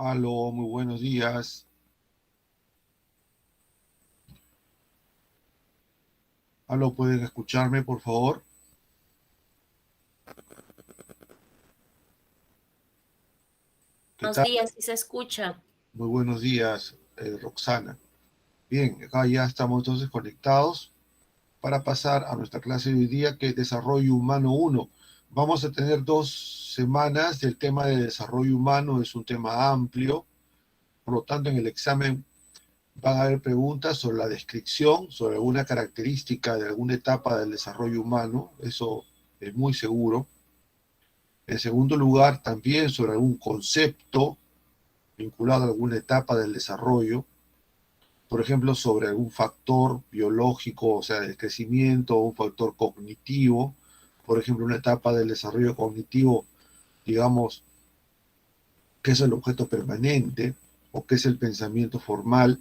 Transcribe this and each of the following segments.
Aló, muy buenos días. Aló, ¿pueden escucharme, por favor? ¿Qué Buenos tal? días, si se escucha. Muy buenos días, Roxana. Bien, acá ya estamos entonces conectados para pasar a nuestra clase de hoy día, que es Desarrollo Humano uno. Vamos a tener 2 semanas del tema de desarrollo humano, es un tema amplio, por lo tanto en el examen van a haber preguntas sobre la descripción, sobre alguna característica de alguna etapa del desarrollo humano, eso es muy seguro. En segundo lugar, también sobre algún concepto vinculado a alguna etapa del desarrollo, por ejemplo, sobre algún factor biológico, o sea, del crecimiento, o un factor cognitivo, por ejemplo, una etapa del desarrollo cognitivo, digamos, qué es el objeto permanente o qué es el pensamiento formal,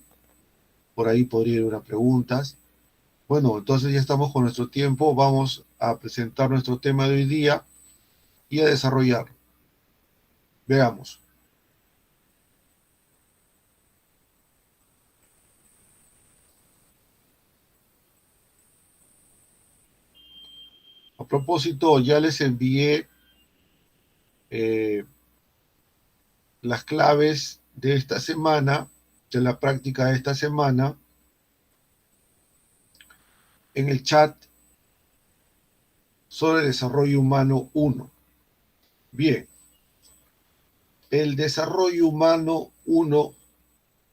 por ahí podría ir una preguntas. Bueno, entonces ya estamos con nuestro tiempo, vamos a presentar nuestro tema de hoy día y a desarrollarlo. Veamos. A propósito, ya les envié eh, las claves de esta semana, de la práctica de esta semana, en el chat sobre desarrollo humano uno. Bien, el desarrollo humano uno,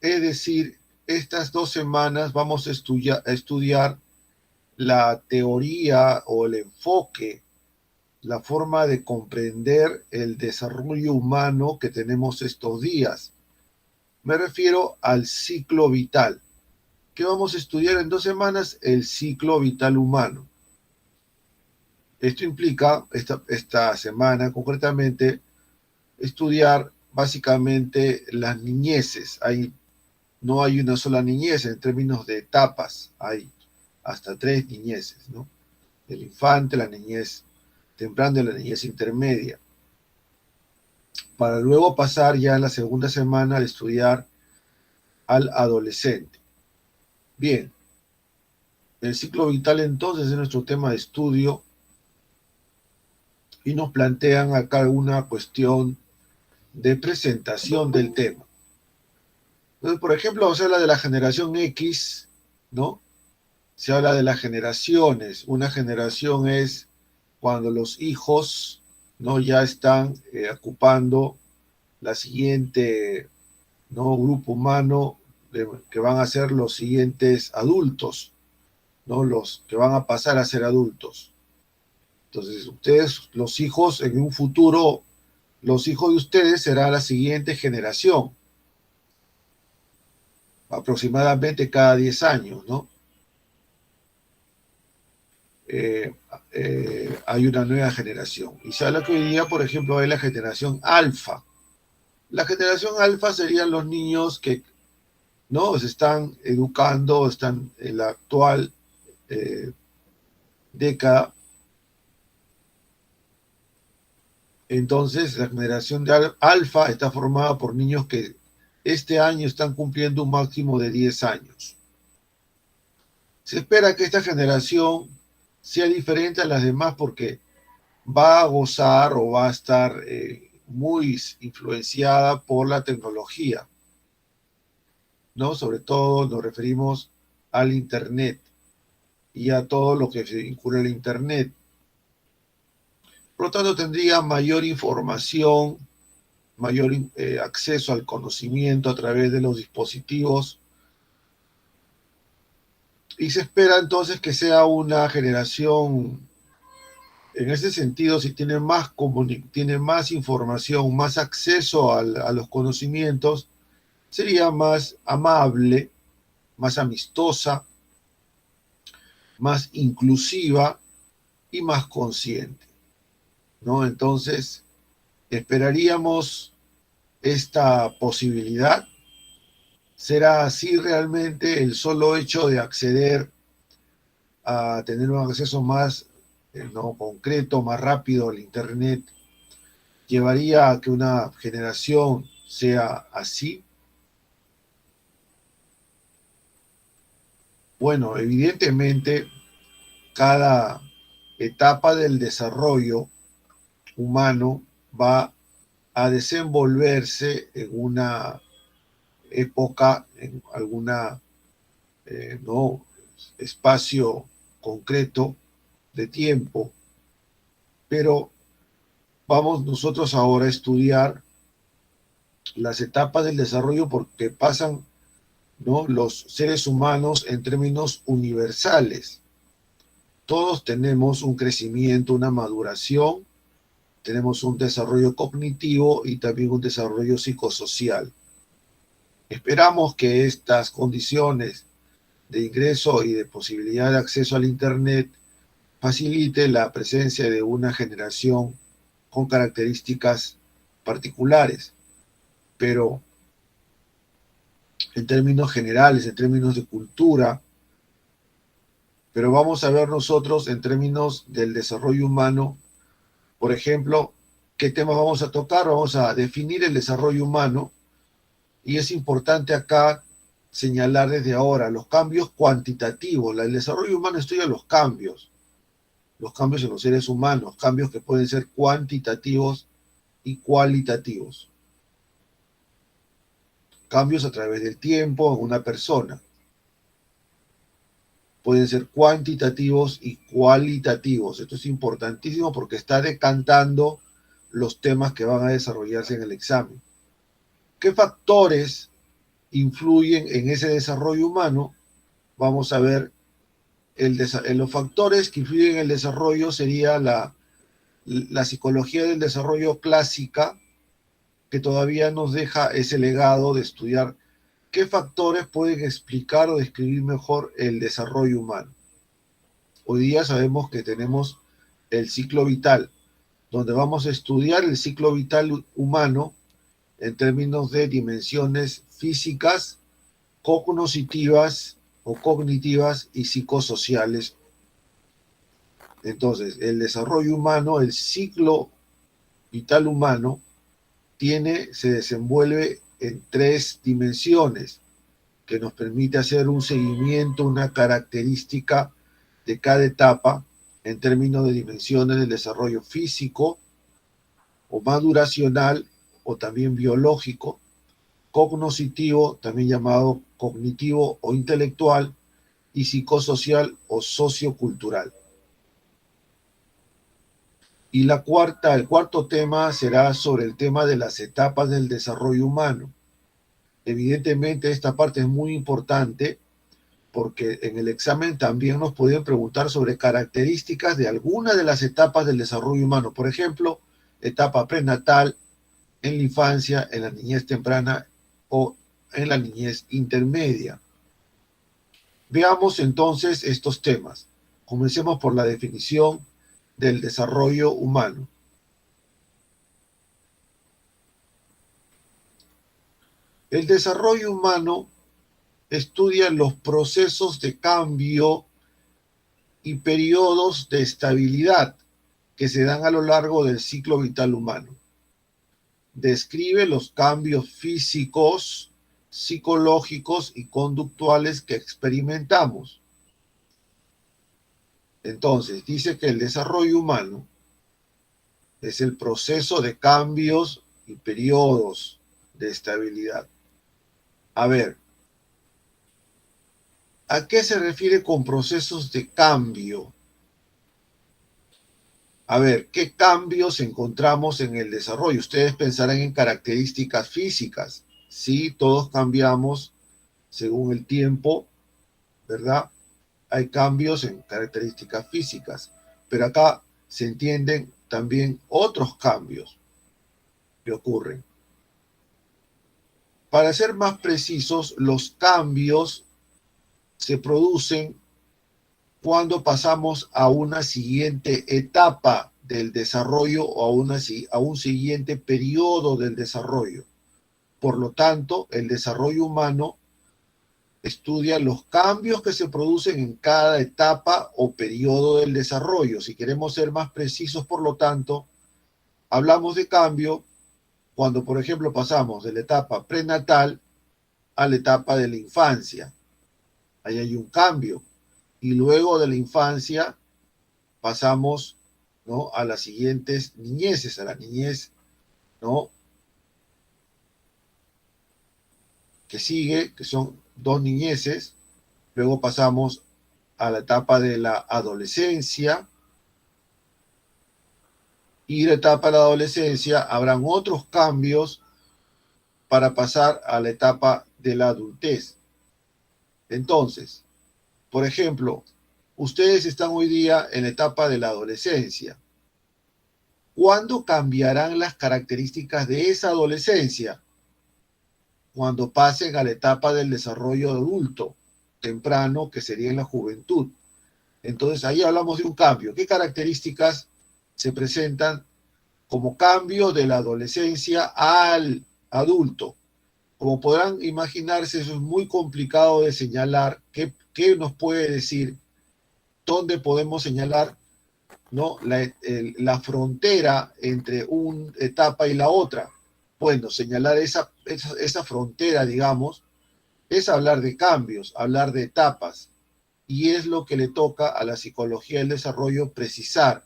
es decir, estas 2 semanas vamos a estudiar la teoría o el enfoque, la forma de comprender el desarrollo humano que tenemos estos días. Me refiero al ciclo vital. ¿Qué vamos a estudiar en 2 semanas? El ciclo vital humano. Esto implica, esta semana concretamente, estudiar básicamente las niñeces. No hay una sola niñez en términos de etapas, hay hasta 3 niñeces, ¿no? El infante, la niñez temprana y la niñez intermedia. Para luego pasar ya en la segunda semana a estudiar al adolescente. Bien, el ciclo vital entonces es nuestro tema de estudio y nos plantean acá una cuestión de presentación del tema. Entonces, por ejemplo, se habla de la generación X, ¿no? Se habla de las generaciones. Una generación es cuando los hijos, ¿no? Ya están ocupando la siguiente, ¿no? Grupo humano que van a ser los siguientes adultos, ¿no? Los que van a pasar a ser adultos. Entonces, ustedes, los hijos, en un futuro, los hijos de ustedes serán la siguiente generación, aproximadamente cada 10 años, ¿no? Eh, hay una nueva generación. Y se habla que hoy día, por ejemplo, hay la generación alfa. La generación alfa serían los niños que no se están educando, están en la actual eh, década. Entonces, la generación de alfa está formada por niños que este año están cumpliendo un máximo de 10 años. Se espera que esta generación sea diferente a las demás porque va a gozar o va a estar muy influenciada por la tecnología, ¿no? Sobre todo nos referimos al Internet y a todo lo que se vincula al Internet. Por lo tanto, tendría mayor información, mayor acceso al conocimiento a través de los dispositivos y se espera entonces que sea una generación, en ese sentido, si tiene más información, más acceso a los conocimientos, sería más amable, más amistosa, más inclusiva y más consciente, ¿no? Entonces, esperaríamos esta posibilidad. ¿Será así realmente el solo hecho de acceder a tener un acceso más no concreto, más rápido al Internet, llevaría a que una generación sea así? Bueno, evidentemente, cada etapa del desarrollo humano va a desenvolverse en una época, en alguna ¿no? espacio concreto de tiempo, pero vamos nosotros ahora a estudiar las etapas del desarrollo porque pasan, ¿no? los seres humanos en términos universales. Todos tenemos un crecimiento, una maduración, tenemos un desarrollo cognitivo y también un desarrollo psicosocial. Esperamos que estas condiciones de ingreso y de posibilidad de acceso al Internet facilite la presencia de una generación con características particulares, pero en términos generales, en términos de cultura, pero vamos a ver nosotros en términos del desarrollo humano, por ejemplo, qué temas vamos a tocar. Vamos a definir el desarrollo humano y es importante acá señalar desde ahora los cambios cuantitativos. El desarrollo humano estudia los cambios en los seres humanos, cambios que pueden ser cuantitativos y cualitativos. Cambios a través del tiempo en una persona. Pueden ser cuantitativos y cualitativos. Esto es importantísimo porque está decantando los temas que van a desarrollarse en el examen. ¿Qué factores influyen en ese desarrollo humano? Vamos a ver, los factores que influyen en el desarrollo sería la psicología del desarrollo clásica, que todavía nos deja ese legado de estudiar qué factores pueden explicar o describir mejor el desarrollo humano. Hoy día sabemos que tenemos el ciclo vital, donde vamos a estudiar el ciclo vital humano en términos de dimensiones físicas, cognitivas y psicosociales. Entonces, el desarrollo humano, el ciclo vital humano, se desenvuelve en 3 dimensiones que nos permite hacer un seguimiento, una característica de cada etapa en términos de dimensiones del desarrollo físico o maduracional o también biológico, cognoscitivo, también llamado cognitivo o intelectual, y psicosocial o sociocultural. Y el cuarto tema será sobre el tema de las etapas del desarrollo humano. Evidentemente esta parte es muy importante porque en el examen también nos pueden preguntar sobre características de alguna de las etapas del desarrollo humano. Por ejemplo, etapa prenatal, en la infancia, en la niñez temprana o en la niñez intermedia. Veamos entonces estos temas. Comencemos por la definición del desarrollo humano. El desarrollo humano estudia los procesos de cambio y periodos de estabilidad que se dan a lo largo del ciclo vital humano. Describe los cambios físicos, psicológicos y conductuales que experimentamos. Entonces, dice que el desarrollo humano es el proceso de cambios y periodos de estabilidad. A ver, ¿a qué se refiere con procesos de cambio? A ver, ¿qué cambios encontramos en el desarrollo? Ustedes pensarán en características físicas. Sí, todos cambiamos según el tiempo, ¿verdad? Hay cambios en características físicas, pero acá se entienden también otros cambios que ocurren. Para ser más precisos, los cambios se producen cuando pasamos a una siguiente etapa del desarrollo o a un siguiente periodo del desarrollo. Por lo tanto, el desarrollo humano estudia los cambios que se producen en cada etapa o periodo del desarrollo. Si queremos ser más precisos, por lo tanto, hablamos de cambio cuando, por ejemplo, pasamos de la etapa prenatal a la etapa de la infancia. Ahí hay un cambio. Y luego de la infancia pasamos, ¿no?, a las siguientes niñeces, a la niñez, ¿no?, que sigue, que son dos niñeces. Luego pasamos a la etapa de la adolescencia, y la etapa de la adolescencia habrán otros cambios para pasar a la etapa de la adultez. Entonces, por ejemplo, ustedes están hoy día en la etapa de la adolescencia. ¿Cuándo cambiarán las características de esa adolescencia? Cuando pasen a la etapa del desarrollo adulto temprano, que sería en la juventud. Entonces ahí hablamos de un cambio. ¿Qué características se presentan como cambio de la adolescencia al adulto? Como podrán imaginarse, eso es muy complicado de señalar. ¿Qué nos puede decir? ¿Dónde podemos señalar, ¿no?, la frontera entre una etapa y la otra? Bueno, señalar esa frontera, digamos, es hablar de cambios, hablar de etapas, y es lo que le toca a la psicología del desarrollo precisar.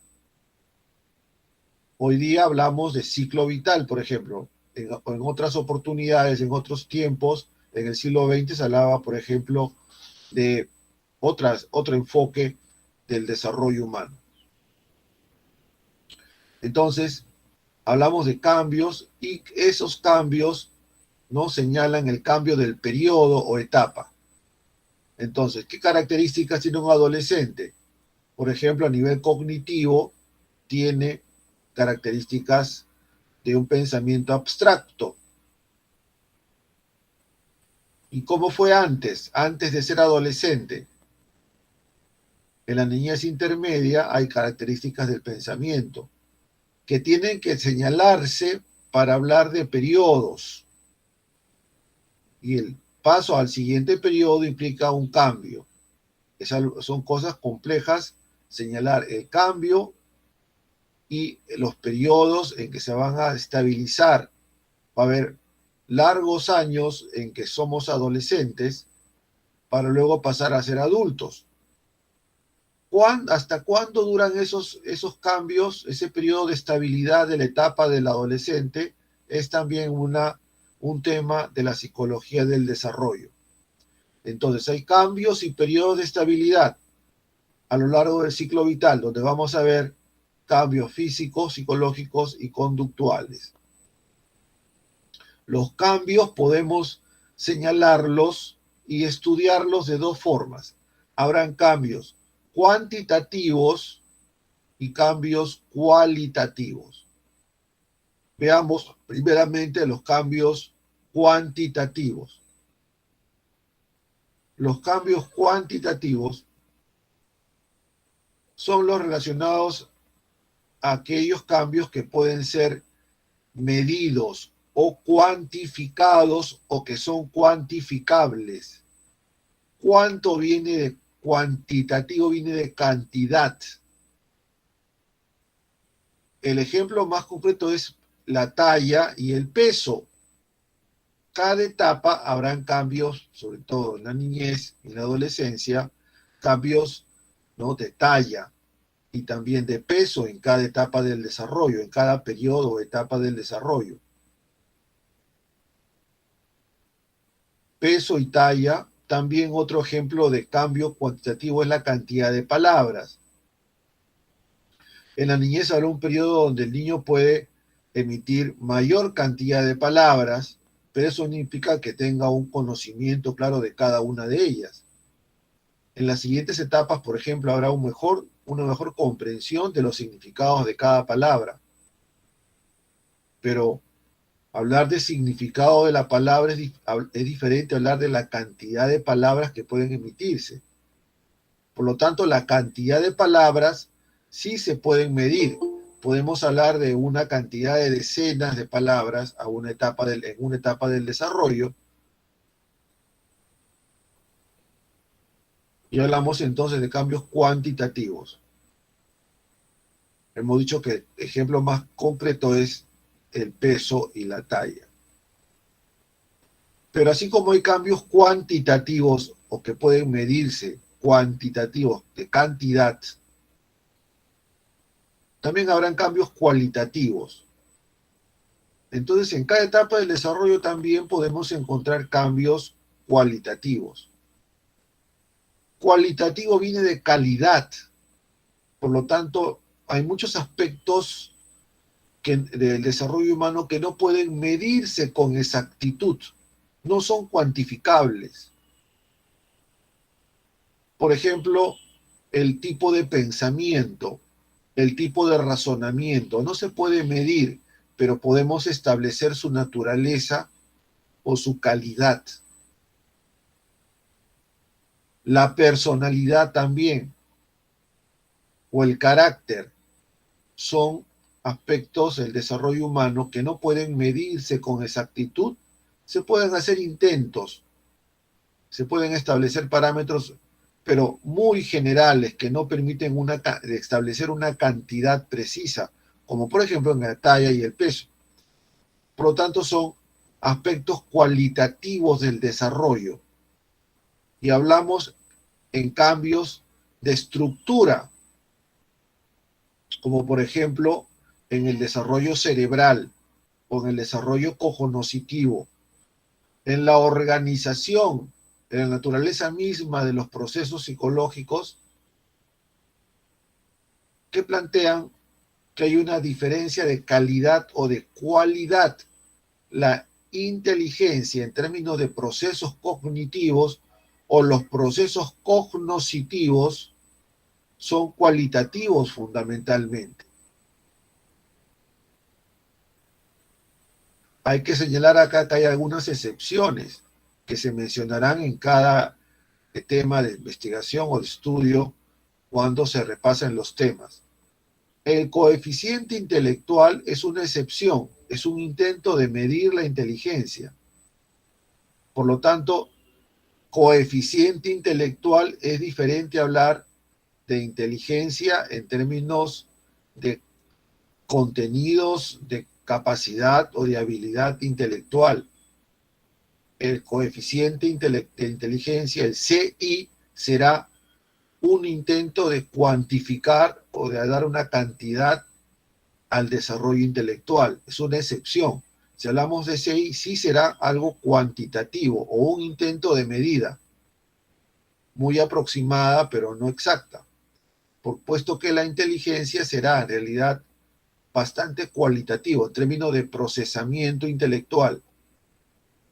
Hoy día hablamos de ciclo vital, por ejemplo. En otras oportunidades, en otros tiempos, en el siglo XX se hablaba, por ejemplo, de otro enfoque del desarrollo humano. Entonces, hablamos de cambios, y esos cambios no señalan el cambio del periodo o etapa. Entonces, ¿qué características tiene un adolescente? Por ejemplo, a nivel cognitivo, tiene características de un pensamiento abstracto. ¿Y cómo fue antes de ser adolescente? En la niñez intermedia hay características del pensamiento que tienen que señalarse para hablar de periodos. Y el paso al siguiente periodo implica un cambio. Son cosas complejas señalar el cambio y los periodos en que se van a estabilizar. Va a haber largos años en que somos adolescentes para luego pasar a ser adultos. ¿Hasta cuándo duran esos cambios? Ese periodo de estabilidad de la etapa del adolescente es también un tema de la psicología del desarrollo. Entonces, hay cambios y periodos de estabilidad a lo largo del ciclo vital, donde vamos a ver cambios físicos, psicológicos y conductuales. Los cambios podemos señalarlos y estudiarlos de dos formas. Habrán cambios cuantitativos y cambios cualitativos. Veamos primeramente los cambios cuantitativos. Los cambios cuantitativos son los relacionados a aquellos cambios que pueden ser medidos o cuantificados, o que son cuantificables. ¿Cuánto viene de cuantitativo? Viene de cantidad. El ejemplo más concreto es la talla y el peso. Cada etapa habrán cambios, sobre todo en la niñez y en la adolescencia, cambios, ¿no?, de talla y también de peso en cada etapa del desarrollo, en cada periodo o etapa del desarrollo. Peso y talla. También otro ejemplo de cambio cuantitativo es la cantidad de palabras. En la niñez habrá un periodo donde el niño puede emitir mayor cantidad de palabras, pero eso no implica que tenga un conocimiento claro de cada una de ellas. En las siguientes etapas, por ejemplo, habrá una mejor comprensión de los significados de cada palabra. Pero hablar de significado de la palabra es diferente a hablar de la cantidad de palabras que pueden emitirse. Por lo tanto, la cantidad de palabras sí se pueden medir. Podemos hablar de una cantidad de decenas de palabras en una etapa del desarrollo. Y hablamos entonces de cambios cuantitativos. Hemos dicho que el ejemplo más concreto es el peso y la talla. Pero así como hay cambios cuantitativos o que pueden medirse cuantitativos de cantidad, también habrán cambios cualitativos. Entonces, en cada etapa del desarrollo también podemos encontrar cambios cualitativos. Cualitativo viene de calidad, por lo tanto, hay muchos aspectos del desarrollo humano que no pueden medirse con exactitud, no son cuantificables. Por ejemplo, el tipo de pensamiento, el tipo de razonamiento, no se puede medir, pero podemos establecer su naturaleza o su calidad. La personalidad también, o el carácter, son aspectos del desarrollo humano que no pueden medirse con exactitud. Se pueden hacer intentos, se pueden establecer parámetros, pero muy generales que no permiten establecer una cantidad precisa, como por ejemplo en la talla y el peso. Por lo tanto, son aspectos cualitativos del desarrollo. Y hablamos en cambios de estructura, como por ejemplo en el desarrollo cerebral o en el desarrollo cognoscitivo, en la organización, en la naturaleza misma de los procesos psicológicos, que plantean que hay una diferencia de calidad o de cualidad. La inteligencia en términos de procesos cognitivos o los procesos cognoscitivos son cualitativos fundamentalmente. Hay que señalar acá que hay algunas excepciones que se mencionarán en cada tema de investigación o de estudio cuando se repasan los temas. El coeficiente intelectual es una excepción, es un intento de medir la inteligencia. Por lo tanto, coeficiente intelectual es diferente a hablar de inteligencia en términos de contenidos, de capacidad o de habilidad intelectual. El coeficiente de inteligencia, el CI, será un intento de cuantificar o de dar una cantidad al desarrollo intelectual. Es una excepción. Si hablamos de CI, sí será algo cuantitativo o un intento de medida, muy aproximada, pero no exacta, puesto que la inteligencia será en realidad bastante cualitativo en términos de procesamiento intelectual.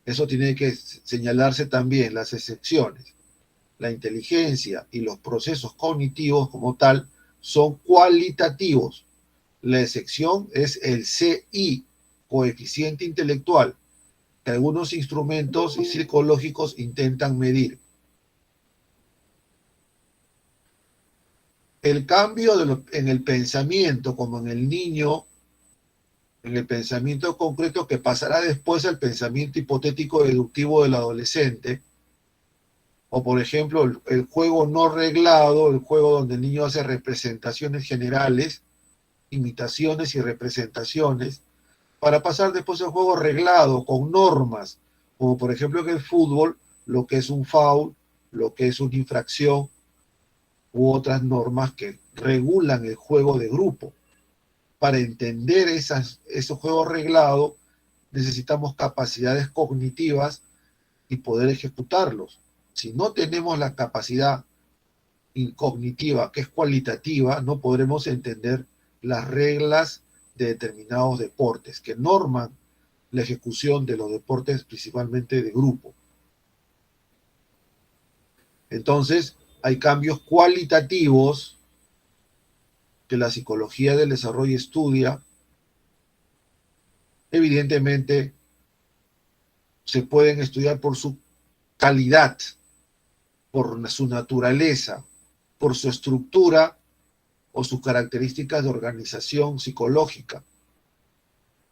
Eso tiene que señalarse también, las excepciones. La inteligencia y los procesos cognitivos como tal son cualitativos. La excepción es el CI, coeficiente intelectual, que algunos instrumentos psicológicos intentan medir. El cambio en el pensamiento, como en el niño, en el pensamiento concreto que pasará después al pensamiento hipotético deductivo del adolescente, o por ejemplo el juego no reglado, el juego donde el niño hace representaciones generales, imitaciones y representaciones, para pasar después al juego reglado, con normas, como por ejemplo en el fútbol, lo que es un foul, lo que es una infracción, u otras normas que regulan el juego de grupo. Para entender esos juegos reglados, necesitamos capacidades cognitivas y poder ejecutarlos. Si no tenemos la capacidad cognitiva, que es cualitativa, no podremos entender las reglas de determinados deportes que norman la ejecución de los deportes principalmente de grupo. Entonces, hay cambios cualitativos que la psicología del desarrollo estudia. Evidentemente, se pueden estudiar por su calidad, por su naturaleza, por su estructura o sus características de organización psicológica,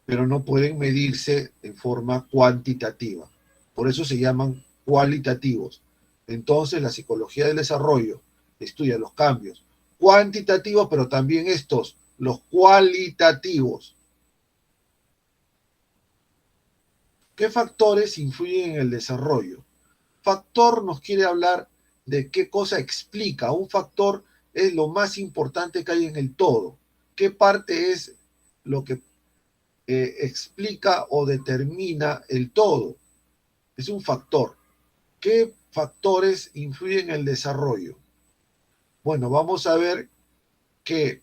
pero no pueden medirse en forma cuantitativa. Por eso se llaman cualitativos. Entonces, la psicología del desarrollo estudia los cambios cuantitativos, pero también los cualitativos. ¿Qué factores influyen en el desarrollo? Factor nos quiere hablar de qué cosa explica. Un factor es lo más importante que hay en el todo. ¿Qué parte es lo que explica o determina el todo? Es un factor. ¿Qué factores influyen en el desarrollo? Bueno, vamos a ver que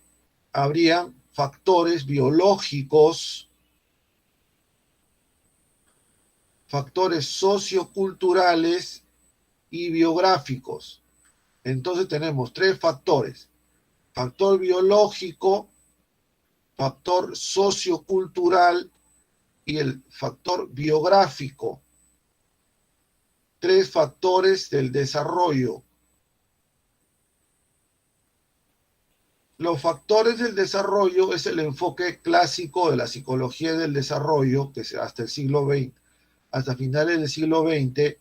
habrían factores biológicos, factores socioculturales y biográficos. Entonces tenemos tres factores: factor biológico, factor sociocultural y el factor biográfico. Tres factores del desarrollo. Los factores del desarrollo es el enfoque clásico de la psicología del desarrollo, que hasta el siglo XX, hasta finales del siglo XX,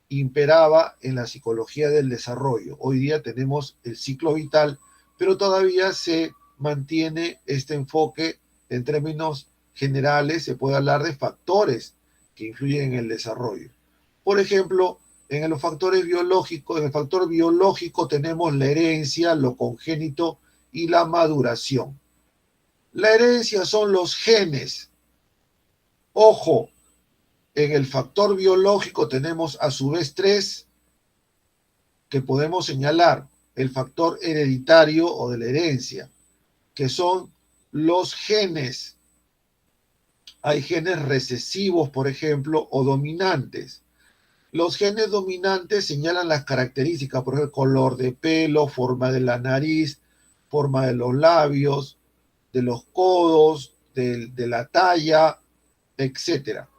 imperaba en la psicología del desarrollo. Hoy día tenemos el ciclo vital, pero todavía se mantiene este enfoque en términos generales. Se puede hablar de factores que influyen en el desarrollo. Por ejemplo, en los factores biológicos, en el factor biológico tenemos la herencia, lo congénito y la maduración. La herencia son los genes. Ojo, en el factor biológico tenemos a su vez tres que podemos señalar: el factor hereditario o de la herencia, que son los genes. Hay genes recesivos, por ejemplo, o dominantes. Los genes dominantes señalan las características, por ejemplo, color de pelo, forma de la nariz, forma de los labios, de los codos, de la talla, etcétera.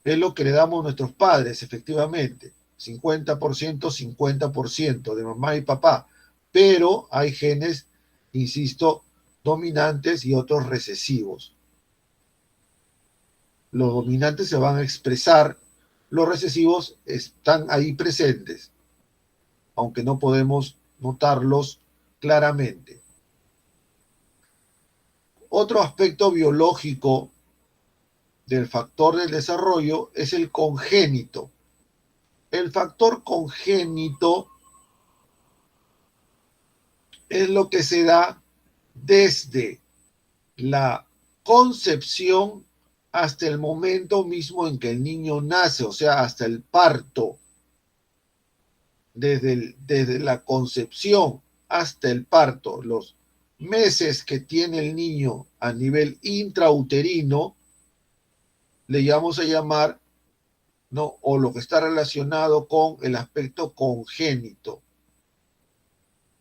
Es lo que le damos a nuestros padres, efectivamente. 50%, 50% de mamá y papá. Pero hay genes, insisto, dominantes y otros recesivos. Los dominantes se van a expresar, los recesivos están ahí presentes, aunque no podemos notarlos claramente. Otro aspecto biológico del factor del desarrollo es el congénito. El factor congénito es lo que se da desde la concepción hasta el momento mismo en que el niño nace, o sea, hasta el parto. Desde la concepción hasta el parto, los meses que tiene el niño a nivel intrauterino, le vamos a llamar, ¿no?, o lo que está relacionado con el aspecto congénito.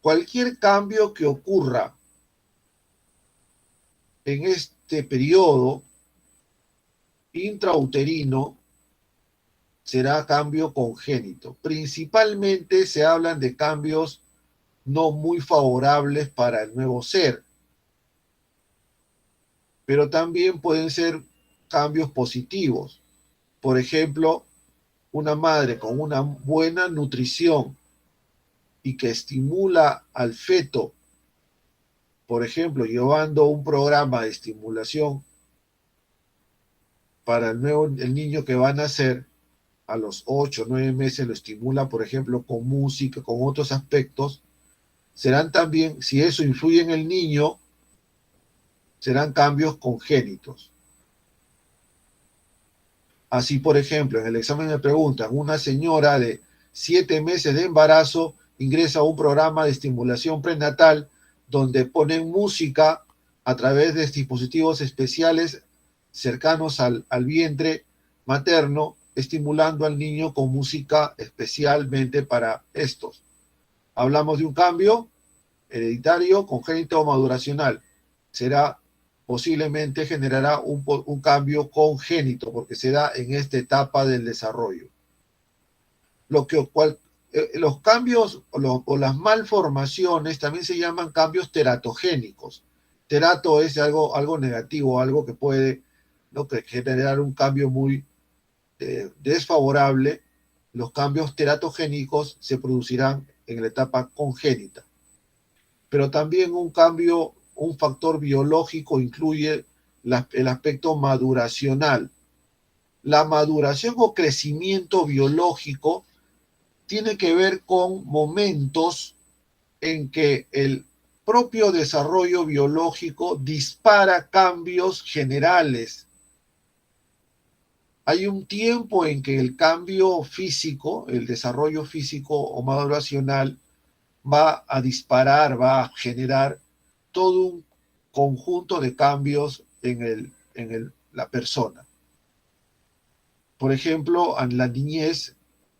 Cualquier cambio que ocurra en este periodo intrauterino será cambio congénito. Principalmente se hablan de cambios no muy favorables para el nuevo ser, pero también pueden ser cambios positivos. Por ejemplo, una madre con una buena nutrición y que estimula al feto, por ejemplo, llevando un programa de estimulación para el niño que va a nacer a los 8 o 9 meses, lo estimula, por ejemplo, con música, con otros aspectos, serán también, si eso influye en el niño, serán cambios congénitos. Así, por ejemplo, en el examen me preguntan, una señora de 7 meses de embarazo ingresa a un programa de estimulación prenatal donde ponen música a través de dispositivos especiales cercanos al vientre materno, estimulando al niño con música especialmente para estos. Hablamos de un cambio hereditario, congénito o maduracional. Posiblemente generará un cambio congénito porque se da en esta etapa del desarrollo. Los cambios o las malformaciones también se llaman cambios teratogénicos. Terato es algo negativo, algo que puede, ¿no?, generar un cambio muy desfavorable. Los cambios teratogénicos se producirán en la etapa congénita. Pero también un factor biológico incluye el aspecto maduracional. La maduración o crecimiento biológico tiene que ver con momentos en que el propio desarrollo biológico dispara cambios generales. Hay un tiempo en que el cambio físico, el desarrollo físico o maduracional, va a disparar, va a generar todo un conjunto de cambios en la persona. Por ejemplo, en la niñez,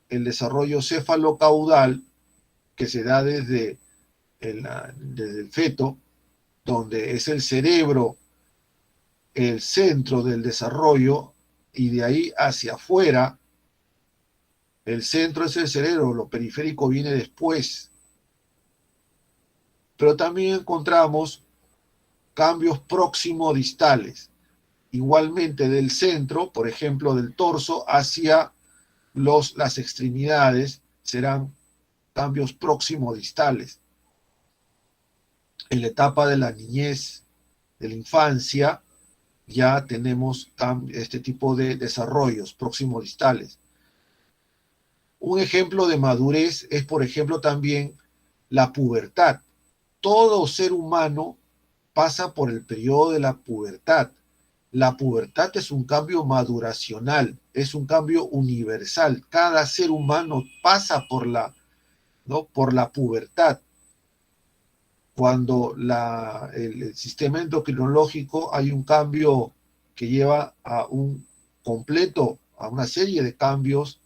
el desarrollo cefalocaudal, que se da desde el feto, donde es el cerebro el centro del desarrollo, y de ahí hacia afuera, el centro es el cerebro, lo periférico viene después. Pero también encontramos cambios próximo-distales, igualmente del centro, por ejemplo, del torso hacia las extremidades, serán cambios próximo-distales. En la etapa de la niñez, de la infancia, ya tenemos este tipo de desarrollos próximo-distales. Un ejemplo de madurez es, por ejemplo, también la pubertad. Todo ser humano pasa por el periodo de la pubertad. La pubertad es un cambio maduracional, es un cambio universal. Cada ser humano pasa por la pubertad. Cuando el sistema endocrinológico hay un cambio que lleva a a una serie de cambios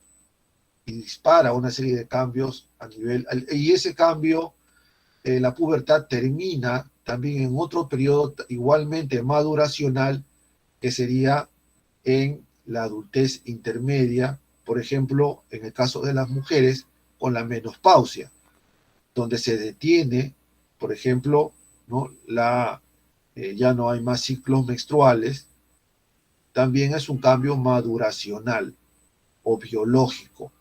y dispara una serie de cambios a nivel, y ese cambio, la pubertad termina también en otro periodo igualmente maduracional, que sería en la adultez intermedia, por ejemplo, en el caso de las mujeres, con la menopausia, donde se detiene, por ejemplo, ¿no? Ya no hay más ciclos menstruales, también es un cambio maduracional o biológico.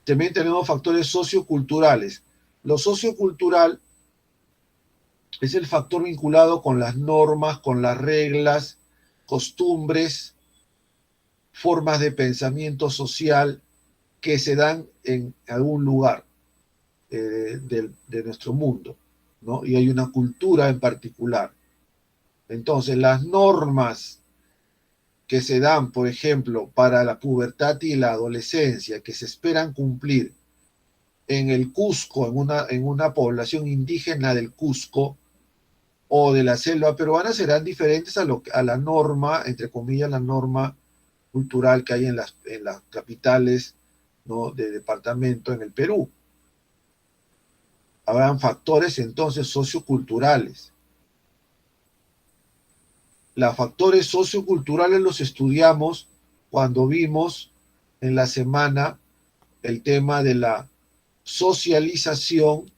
También tenemos factores socioculturales. Lo sociocultural es el factor vinculado con las normas, con las reglas, costumbres, formas de pensamiento social que se dan en algún lugar de nuestro mundo, ¿no? Y hay una cultura en particular. Entonces, las normas que se dan, por ejemplo, para la pubertad y la adolescencia, que se esperan cumplir en el Cusco, en una población indígena del Cusco o de la selva peruana, serán diferentes a la norma, entre comillas, la norma cultural que hay en las capitales, ¿no? De departamento en el Perú. Habrán factores entonces socioculturales. Los factores socioculturales los estudiamos cuando vimos en la semana el tema de la socialización.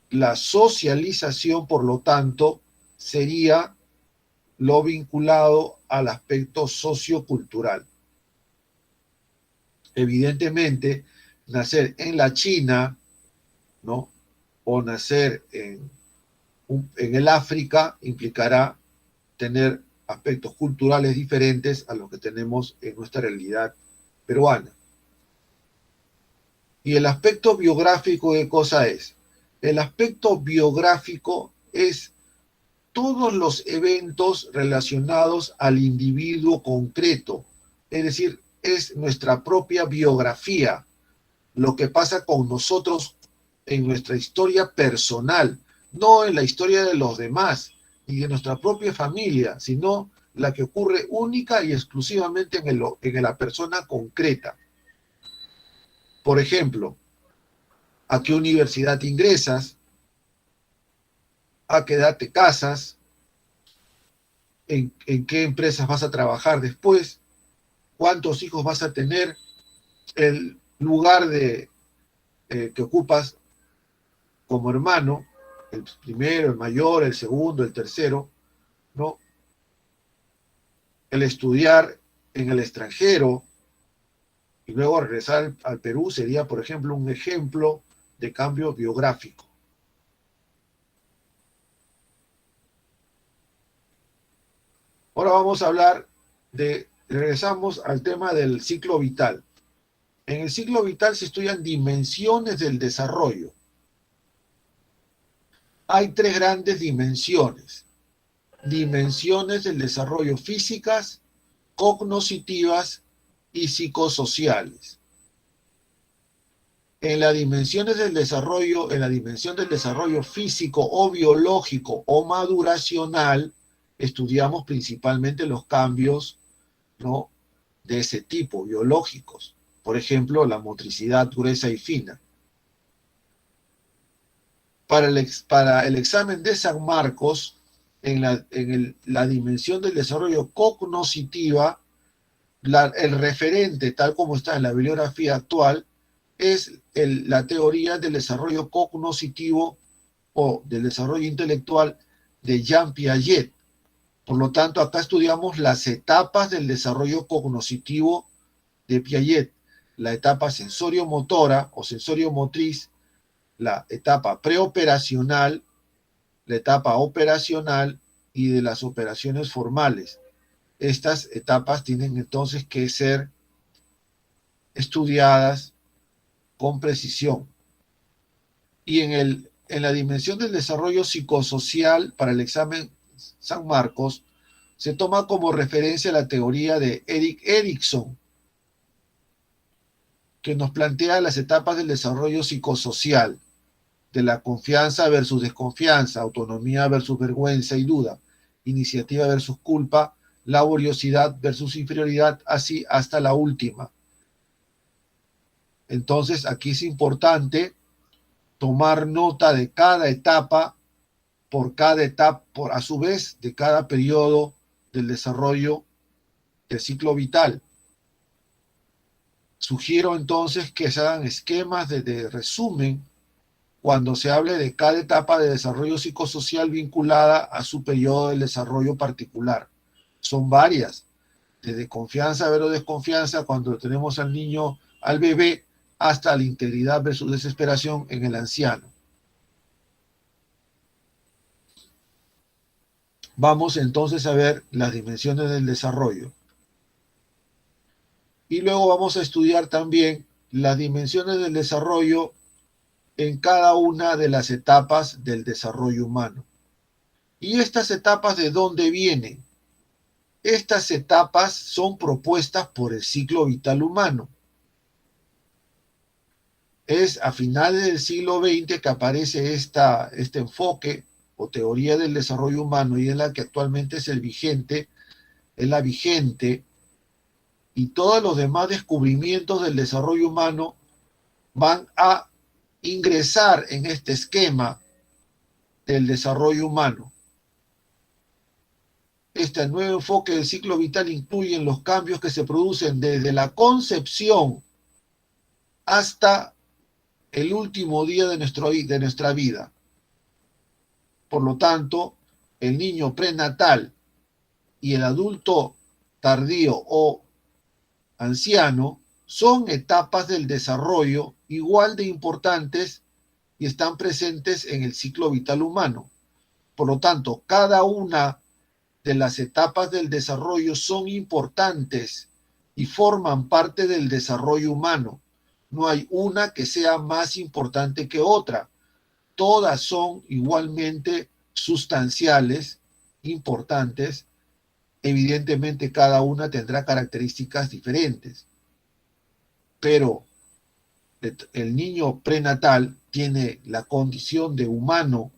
La socialización, por lo tanto, sería lo vinculado al aspecto sociocultural. Evidentemente, nacer en la China, ¿no? O nacer en el África implicará tener aspectos culturales diferentes a los que tenemos en nuestra realidad peruana. Y el aspecto biográfico, ¿qué cosa es? El aspecto biográfico es todos los eventos relacionados al individuo concreto, es decir, es nuestra propia biografía, lo que pasa con nosotros en nuestra historia personal, no en la historia de los demás, ni de nuestra propia familia, sino la que ocurre única y exclusivamente en la persona concreta. Por ejemplo, ¿a qué universidad ingresas? ¿A qué edad te casas? ¿En qué empresas vas a trabajar después? ¿Cuántos hijos vas a tener? El lugar que ocupas como hermano, el primero, el mayor, el segundo, el tercero, ¿no? El estudiar en el extranjero y luego regresar al Perú sería, por ejemplo, un ejemplo de cambio biográfico. Ahora vamos a hablar regresamos al tema del ciclo vital. En el ciclo vital se estudian dimensiones del desarrollo. Hay tres grandes dimensiones. Dimensiones del desarrollo físicas, cognitivas y psicosociales. En las dimensiones del desarrollo, en la dimensión del desarrollo físico o biológico o maduracional, estudiamos principalmente los cambios, ¿no?, de ese tipo, biológicos. Por ejemplo, la motricidad gruesa y fina. Para el examen de San Marcos, en la dimensión del desarrollo cognitiva, el referente, tal como está en la bibliografía actual, es la teoría del desarrollo cognitivo o del desarrollo intelectual de Jean Piaget. Por lo tanto, acá estudiamos las etapas del desarrollo cognitivo de Piaget: la etapa sensorio-motora o sensorio-motriz, la etapa preoperacional, la etapa operacional y de las operaciones formales. Estas etapas tienen entonces que ser estudiadas con precisión. Y en la dimensión del desarrollo psicosocial, para el examen San Marcos, se toma como referencia la teoría de Erik Erikson, que nos plantea las etapas del desarrollo psicosocial, de la confianza versus desconfianza, autonomía versus vergüenza y duda, iniciativa versus culpa, laboriosidad versus inferioridad, así hasta la última. Entonces, aquí es importante tomar nota de cada etapa, a su vez, de cada periodo del desarrollo del ciclo vital. Sugiero entonces que se hagan esquemas de resumen cuando se hable de cada etapa de desarrollo psicosocial vinculada a su periodo de desarrollo particular. Son varias, desde confianza versus desconfianza, cuando tenemos al niño, al bebé, hasta la integridad versus desesperación en el anciano. Vamos entonces a ver las dimensiones del desarrollo. Y luego vamos a estudiar también las dimensiones del desarrollo en cada una de las etapas del desarrollo humano. ¿Y estas etapas de dónde vienen? Estas etapas son propuestas por el ciclo vital humano. Es a finales del siglo XX que aparece este enfoque o teoría del desarrollo humano, y es la que actualmente es la vigente, y todos los demás descubrimientos del desarrollo humano van a ingresar en este esquema del desarrollo humano. Este nuevo enfoque del ciclo vital incluye los cambios que se producen desde la concepción hasta el último día de nuestra vida. Por lo tanto, el niño prenatal y el adulto tardío o anciano son etapas del desarrollo igual de importantes y están presentes en el ciclo vital humano. Por lo tanto, cada una de las etapas del desarrollo son importantes y forman parte del desarrollo humano. No hay una que sea más importante que otra. Todas son igualmente sustanciales, importantes. Evidentemente, cada una tendrá características diferentes. Pero el niño prenatal tiene la condición de humano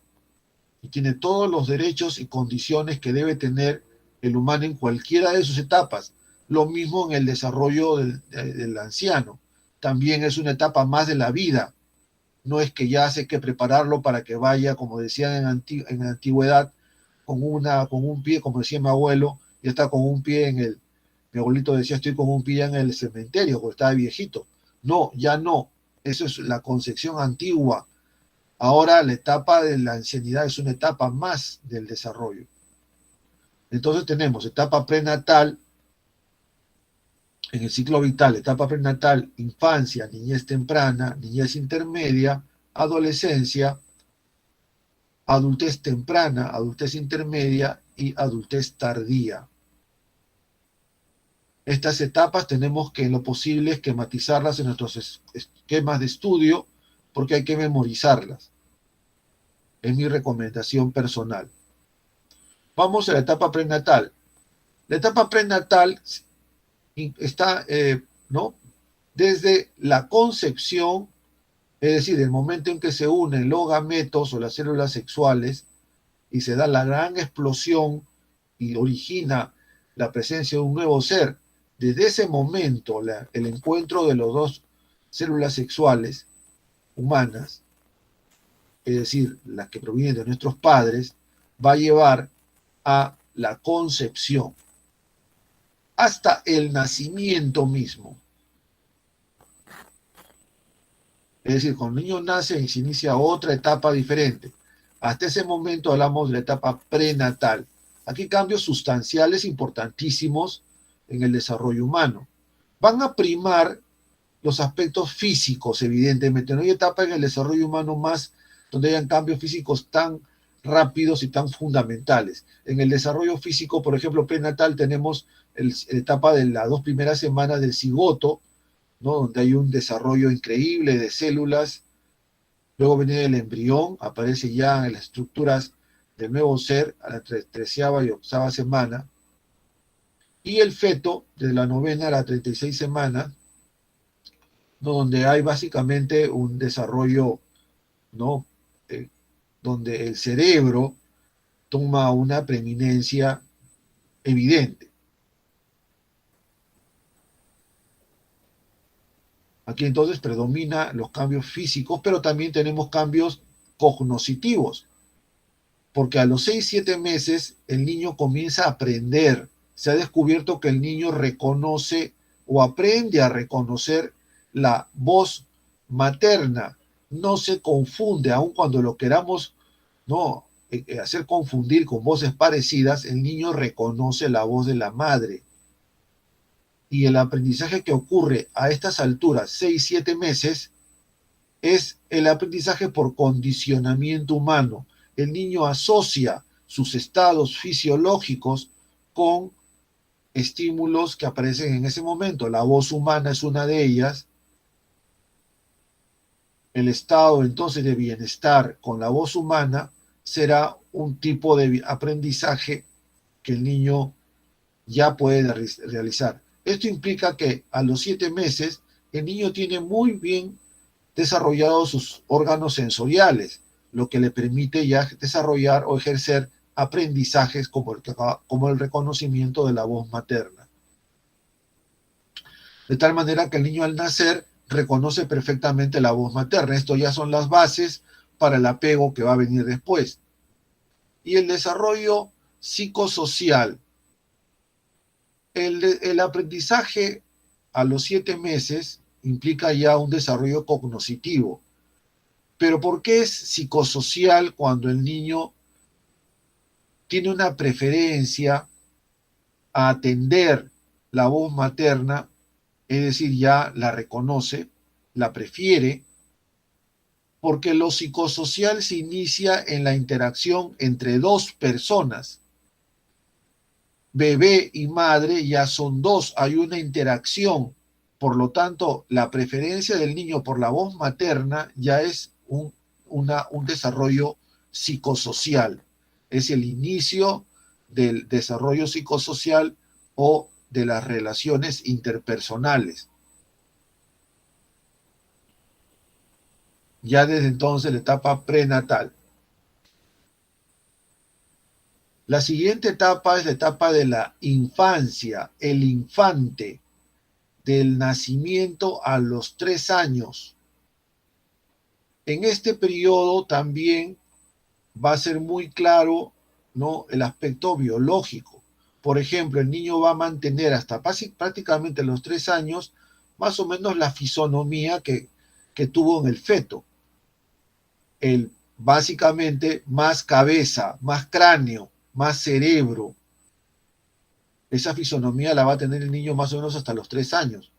y tiene todos los derechos y condiciones que debe tener el humano en cualquiera de sus etapas. Lo mismo en el desarrollo del anciano. También es una etapa más de la vida. No es que ya hace que prepararlo para que vaya, como decían en la antigüedad, con un pie, como decía mi abuelo, ya está con un pie mi abuelito decía, estoy con un pie en el cementerio, porque estaba viejito. No, ya no. Eso es la concepción antigua. Ahora la etapa de la ancianidad es una etapa más del desarrollo. Entonces tenemos etapa prenatal en el ciclo vital, etapa prenatal, infancia, niñez temprana, niñez intermedia, adolescencia, adultez temprana, adultez intermedia y adultez tardía. Estas etapas tenemos que en lo posible esquematizarlas en nuestros esquemas de estudio porque hay que memorizarlas. Es mi recomendación personal. Vamos a la etapa prenatal. La etapa prenatal está, ¿no? Desde la concepción, es decir, el momento en que se unen los gametos o las células sexuales y se da la gran explosión y origina la presencia de un nuevo ser. Desde ese momento, el encuentro de las dos células sexuales humanas, es decir, las que provienen de nuestros padres, va a llevar a la concepción, hasta el nacimiento mismo. Es decir, cuando el niño nace se inicia otra etapa diferente. Hasta ese momento hablamos de la etapa prenatal. Aquí cambios sustanciales importantísimos en el desarrollo humano. Van a primar los aspectos físicos, evidentemente. No hay etapa en el desarrollo humano más donde hayan cambios físicos tan rápidos y tan fundamentales. En el desarrollo físico, por ejemplo, prenatal, tenemos la etapa de las 2 primeras semanas del cigoto, ¿no? Donde hay un desarrollo increíble de células. Luego viene el embrión, aparece ya en las estructuras del nuevo ser a la 13ª y 8ª semana. Y el feto, desde la 9ª a la 36 semanas, ¿no? Donde hay básicamente un desarrollo, ¿no? Donde el cerebro toma una preeminencia evidente. Aquí entonces predomina los cambios físicos, pero también tenemos cambios cognitivos, porque a los 6-7 meses el niño comienza a aprender. Se ha descubierto que el niño reconoce o aprende a reconocer la voz materna. No se confunde, aun cuando lo queramos, no hacer confundir con voces parecidas, el niño reconoce la voz de la madre. Y el aprendizaje que ocurre a estas alturas, 6-7 meses, es el aprendizaje por condicionamiento humano. El niño asocia sus estados fisiológicos con estímulos que aparecen en ese momento. La voz humana es una de ellas. El estado entonces de bienestar con la voz humana será un tipo de aprendizaje que el niño ya puede realizar. Esto implica que a los 7 meses el niño tiene muy bien desarrollados sus órganos sensoriales, lo que le permite ya desarrollar o ejercer aprendizajes como el reconocimiento de la voz materna. De tal manera que el niño al nacer reconoce perfectamente la voz materna. Esto ya son las bases para el apego que va a venir después. Y el desarrollo psicosocial. El aprendizaje a los 7 meses implica ya un desarrollo cognitivo. Pero ¿por qué es psicosocial cuando el niño tiene una preferencia a atender la voz materna, es decir, ya la reconoce, la prefiere? Porque lo psicosocial se inicia en la interacción entre dos personas. Bebé y madre ya son dos, hay una interacción. Por lo tanto, la preferencia del niño por la voz materna ya es un desarrollo psicosocial. Es el inicio del desarrollo psicosocial o de las relaciones interpersonales. Ya desde entonces la etapa prenatal. La siguiente etapa es la etapa de la infancia, el infante, del nacimiento a los 3 años. En este periodo también va a ser muy claro, ¿no?, el aspecto biológico. Por ejemplo, el niño va a mantener hasta prácticamente los 3 años más o menos la fisonomía que tuvo en el feto. Básicamente más cabeza, más cráneo, más cerebro. Esa fisonomía la va a tener el niño más o menos hasta los 3 años.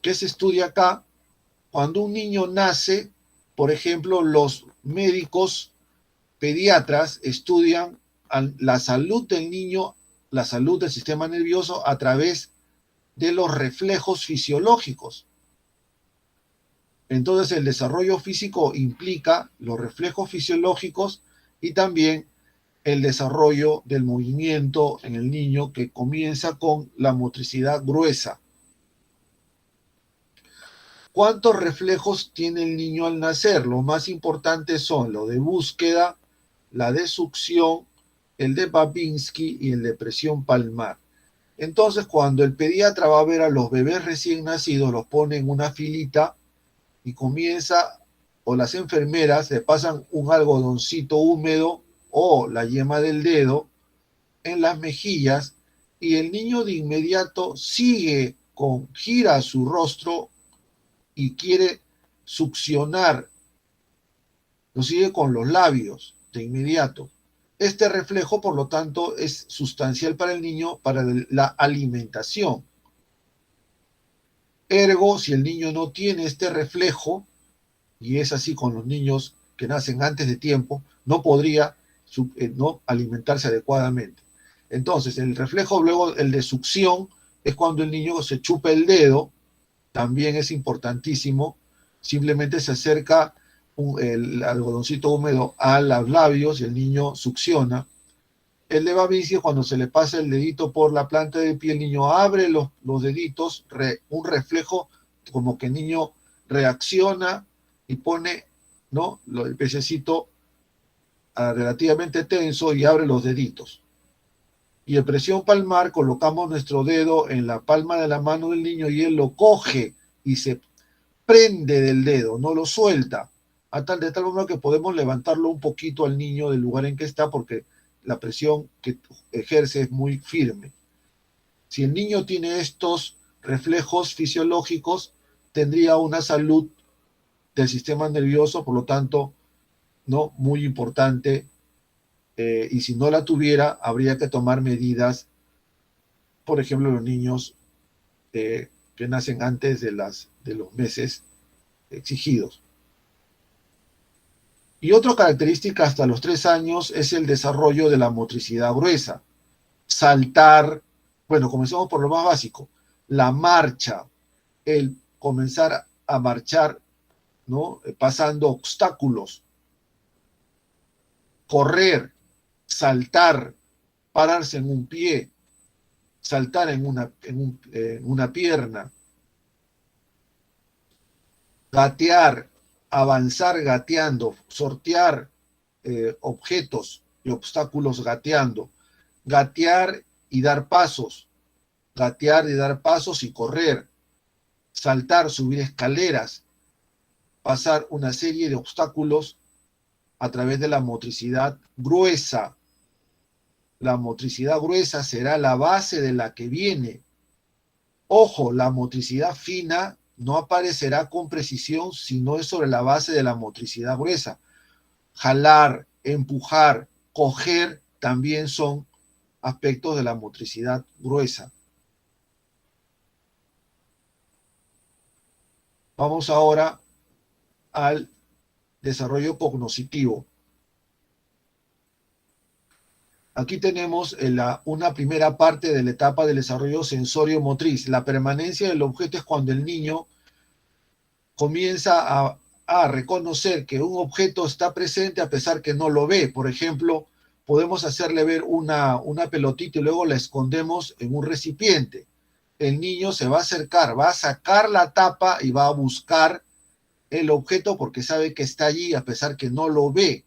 ¿Qué se estudia acá? Cuando un niño nace, por ejemplo, los médicos pediatras estudian la salud del niño la salud del sistema nervioso a través de los reflejos fisiológicos. Entonces, el desarrollo físico implica los reflejos fisiológicos y también el desarrollo del movimiento en el niño, que comienza con la motricidad gruesa. ¿Cuántos reflejos tiene el niño al nacer? Los más importantes son lo de búsqueda, la de succión, el de Babinski y el de presión palmar. Entonces, cuando el pediatra va a ver a los bebés recién nacidos, los pone en una filita y comienza, o las enfermeras le pasan un algodoncito húmedo o la yema del dedo en las mejillas, y el niño de inmediato gira su rostro y quiere succionar, lo sigue con los labios de inmediato. Este reflejo, por lo tanto, es sustancial para el niño para la alimentación. Ergo, si el niño no tiene este reflejo, y es así con los niños que nacen antes de tiempo, no podría no alimentarse adecuadamente. Entonces, el reflejo, luego el de succión, es cuando el niño se chupa el dedo, también es importantísimo. Simplemente se acerca el algodoncito húmedo a los labios y el niño succiona. El de Babinski, cuando se le pasa el dedito por la planta del pie, el niño abre los deditos, un reflejo como que el niño reacciona y pone, ¿no?, el pececito relativamente tenso y abre los deditos. Y en presión palmar colocamos nuestro dedo en la palma de la mano del niño y él lo coge y se prende del dedo, no lo suelta, de tal forma que podemos levantarlo un poquito al niño del lugar en que está, porque la presión que ejerce es muy firme. Si el niño tiene estos reflejos fisiológicos, tendría una salud del sistema nervioso, por lo tanto, ¿no?, muy importante, y si no la tuviera, habría que tomar medidas, por ejemplo, los niños que nacen antes de los meses exigidos. Y otra característica hasta los 3 años es el desarrollo de la motricidad gruesa. Saltar, bueno, comencemos por lo más básico, la marcha, el comenzar a marchar, ¿no?, pasando obstáculos, correr, saltar, pararse en un pie, saltar en una pierna, gatear, avanzar gateando, sortear objetos y obstáculos gateando, gatear y dar pasos, y correr, saltar, subir escaleras, pasar una serie de obstáculos a través de la motricidad gruesa. La motricidad gruesa será la base de la que viene. Ojo, la motricidad fina no aparecerá con precisión si no es sobre la base de la motricidad gruesa. Jalar, empujar, coger también son aspectos de la motricidad gruesa. Vamos ahora al desarrollo cognoscitivo. Aquí tenemos una primera parte de la etapa del desarrollo sensorio-motriz. La permanencia del objeto es cuando el niño comienza a reconocer que un objeto está presente a pesar que no lo ve. Por ejemplo, podemos hacerle ver una pelotita y luego la escondemos en un recipiente. El niño se va a acercar, va a sacar la tapa y va a buscar el objeto porque sabe que está allí a pesar que no lo ve.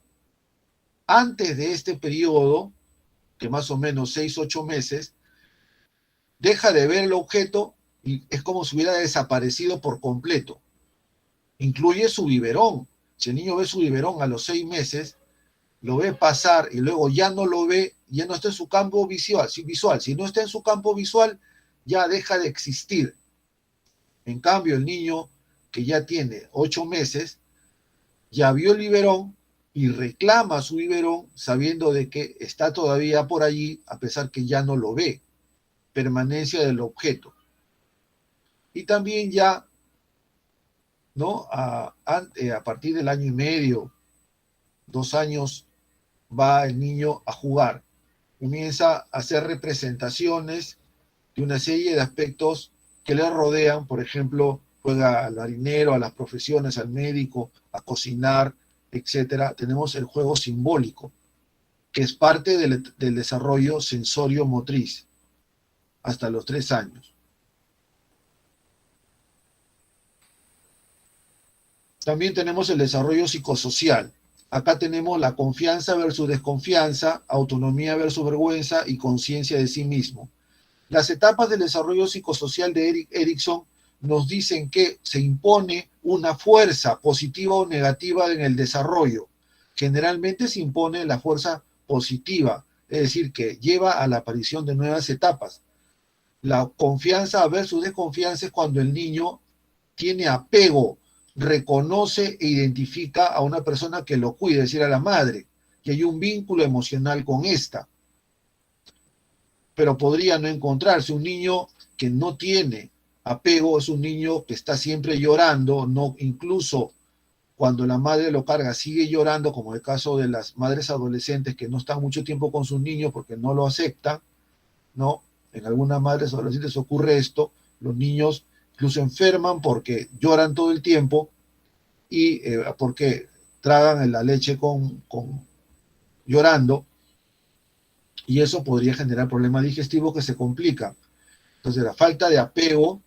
Antes de este periodo, que más o menos 6, 8 meses, deja de ver el objeto y es como si hubiera desaparecido por completo. Incluye su biberón. Si el niño ve su biberón a los 6 meses, lo ve pasar y luego ya no lo ve, ya no está en su campo visual. Si no está en su campo visual, ya deja de existir. En cambio, el niño que ya tiene 8 meses, ya vio el biberón y reclama su biberón sabiendo de que está todavía por allí a pesar que ya no lo ve. Permanencia del objeto. Y también ya, ¿no?, a partir del año y medio, 2 años, va el niño a jugar. comienza a hacer representaciones de una serie de aspectos que le rodean. Por ejemplo, juega al marinero, a las profesiones, al médico, a cocinar, etcétera. Tenemos el juego simbólico, que es parte del desarrollo sensorio-motriz hasta los 3 años. También tenemos el desarrollo psicosocial. Acá tenemos la confianza versus desconfianza, autonomía versus vergüenza y conciencia de sí mismo. Las etapas del desarrollo psicosocial de Erik Erikson nos dicen que se impone una fuerza positiva o negativa en el desarrollo. Generalmente se impone la fuerza positiva, es decir, que lleva a la aparición de nuevas etapas. La confianza versus desconfianza es cuando el niño tiene apego, reconoce e identifica a una persona que lo cuida, es decir, a la madre, y hay un vínculo emocional con esta. Pero podría no encontrarse. Un niño que no tiene apego es un niño que está siempre llorando, no, incluso cuando la madre lo carga sigue llorando, como el caso de las madres adolescentes que no están mucho tiempo con sus niños porque no lo aceptan, ¿no? En algunas madres adolescentes ocurre esto, los niños incluso enferman porque lloran todo el tiempo y porque tragan la leche llorando, y eso podría generar problemas digestivos que se complican. Entonces, la falta de apego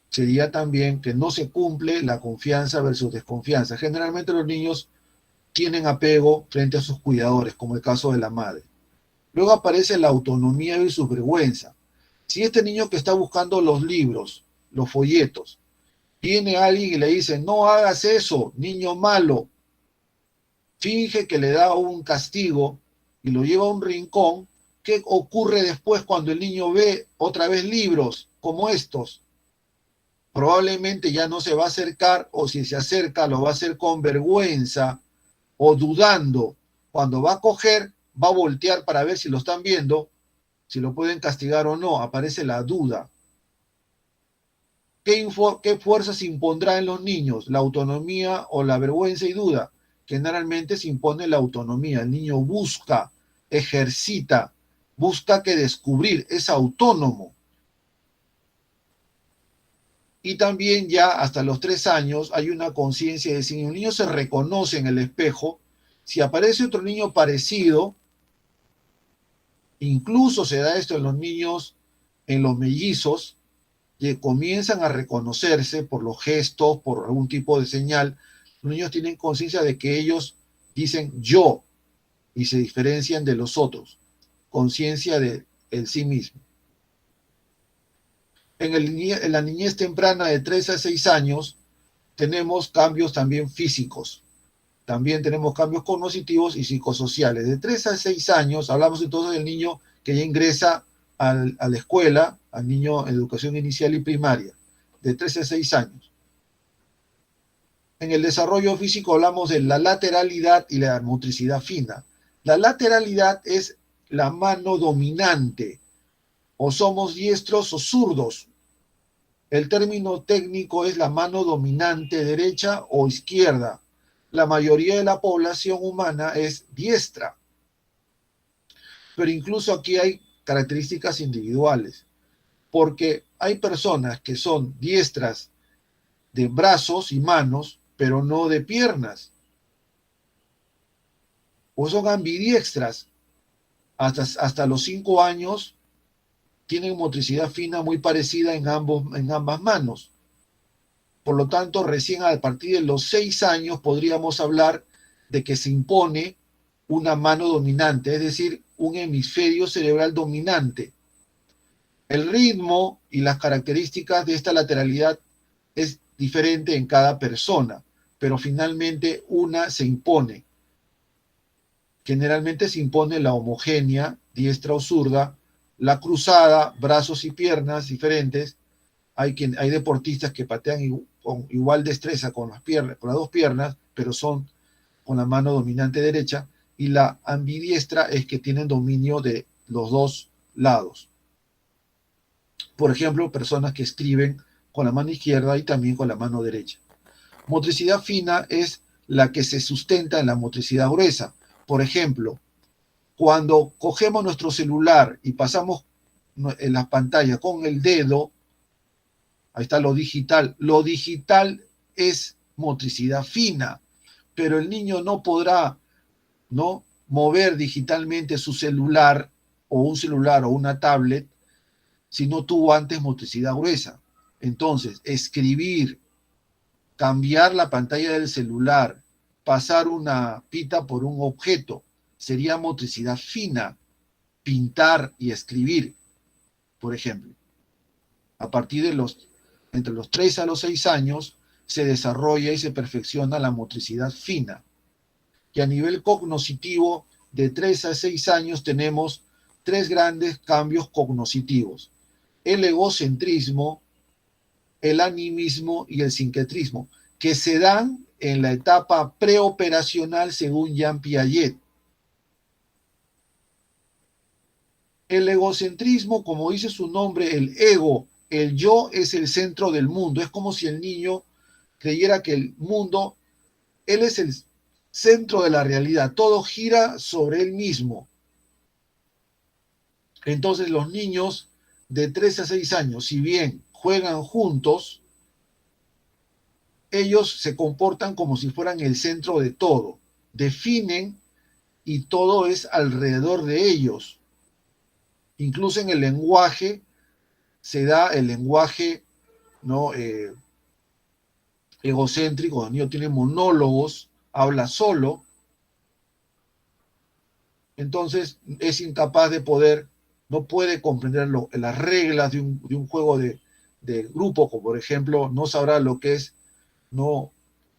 sería también que no se cumple la confianza versus desconfianza. Generalmente los niños tienen apego frente a sus cuidadores, como el caso de la madre. Luego aparece la autonomía versus vergüenza. Si este niño que está buscando los libros, los folletos, viene alguien y le dice, no hagas eso, niño malo, finge que le da un castigo y lo lleva a un rincón, ¿qué ocurre después cuando el niño ve otra vez libros como estos? Probablemente ya no se va a acercar, o si se acerca lo va a hacer con vergüenza o dudando. Cuando va a coger, va a voltear para ver si lo están viendo, si lo pueden castigar o no. Aparece la duda. ¿Qué fuerza se impondrá en los niños? ¿La autonomía o la vergüenza y duda? Generalmente se impone la autonomía. El niño busca, ejercita, busca que descubrir, es autónomo. Y también ya hasta los 3 años hay una conciencia de si un niño se reconoce en el espejo, si aparece otro niño parecido, incluso se da esto en los niños, en los mellizos, que comienzan a reconocerse por los gestos, por algún tipo de señal. Los niños tienen conciencia de que ellos dicen yo y se diferencian de los otros, conciencia de el sí mismo. En la niñez temprana de 3 a 6 años tenemos cambios también físicos, también tenemos cambios cognitivos y psicosociales. De 3 a 6 años hablamos entonces del niño que ya ingresa a la escuela, al niño en educación inicial y primaria, de 3 a 6 años. En el desarrollo físico hablamos de la lateralidad y la motricidad fina. La lateralidad es la mano dominante, o somos diestros o zurdos. El término técnico es la mano dominante derecha o izquierda. La mayoría de la población humana es diestra. Pero incluso aquí hay características individuales, porque hay personas que son diestras de brazos y manos, pero no de piernas, o son ambidiestras. Hasta los 5 años tienen motricidad fina muy parecida en ambas manos. Por lo tanto, recién a partir de los 6 años podríamos hablar de que se impone una mano dominante, es decir, un hemisferio cerebral dominante. El ritmo y las características de esta lateralidad es diferente en cada persona, pero finalmente una se impone. Generalmente se impone la homogénea, diestra o zurda, la cruzada, brazos y piernas diferentes. Hay deportistas que patean con igual destreza con las 2 piernas, pero son con la mano dominante derecha, y la ambidiestra es que tienen dominio de los 2 lados. Por ejemplo, personas que escriben con la mano izquierda y también con la mano derecha. Motricidad fina es la que se sustenta en la motricidad gruesa. Por ejemplo, Cuando cogemos nuestro celular y pasamos en las pantallas con el dedo, ahí está lo digital. Lo digital es motricidad fina, pero el niño no podrá, ¿no?, mover digitalmente su celular o una tablet si no tuvo antes motricidad gruesa. Entonces, escribir, cambiar la pantalla del celular, pasar una pita por un objeto, sería motricidad fina. Pintar y escribir, por ejemplo. A partir de entre los 3 a los 6 años, se desarrolla y se perfecciona la motricidad fina. Y a nivel cognoscitivo, de 3 a 6 años tenemos 3 grandes cambios cognoscitivos: el egocentrismo, el animismo y el sincretismo, que se dan en la etapa preoperacional según Jean Piaget. El egocentrismo, como dice su nombre, el ego, el yo es el centro del mundo. Es como si el niño creyera que el mundo, él es el centro de la realidad. Todo gira sobre él mismo. Entonces los niños de 3 a 6 años, si bien juegan juntos, ellos se comportan como si fueran el centro de todo. Definen y todo es alrededor de ellos. Incluso en el lenguaje se da el lenguaje, ¿no?, egocéntrico. El niño tiene monólogos, habla solo, entonces es incapaz de poder, no puede comprender las reglas de un juego de grupo, como por ejemplo, no sabrá lo que es no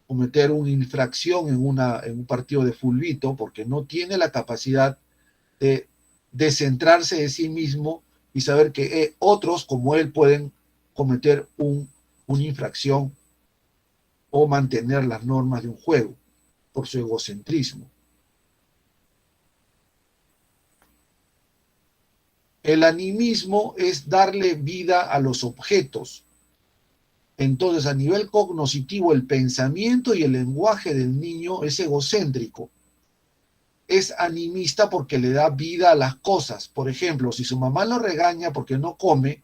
cometer una infracción en un partido de fulbito, porque no tiene la capacidad de descentrarse de sí mismo y saber que otros como él pueden cometer una infracción o mantener las normas de un juego por su egocentrismo. El animismo es darle vida a los objetos. Entonces, a nivel cognoscitivo, el pensamiento y el lenguaje del niño es egocéntrico. Es animista porque le da vida a las cosas. Por ejemplo, si su mamá lo regaña porque no come,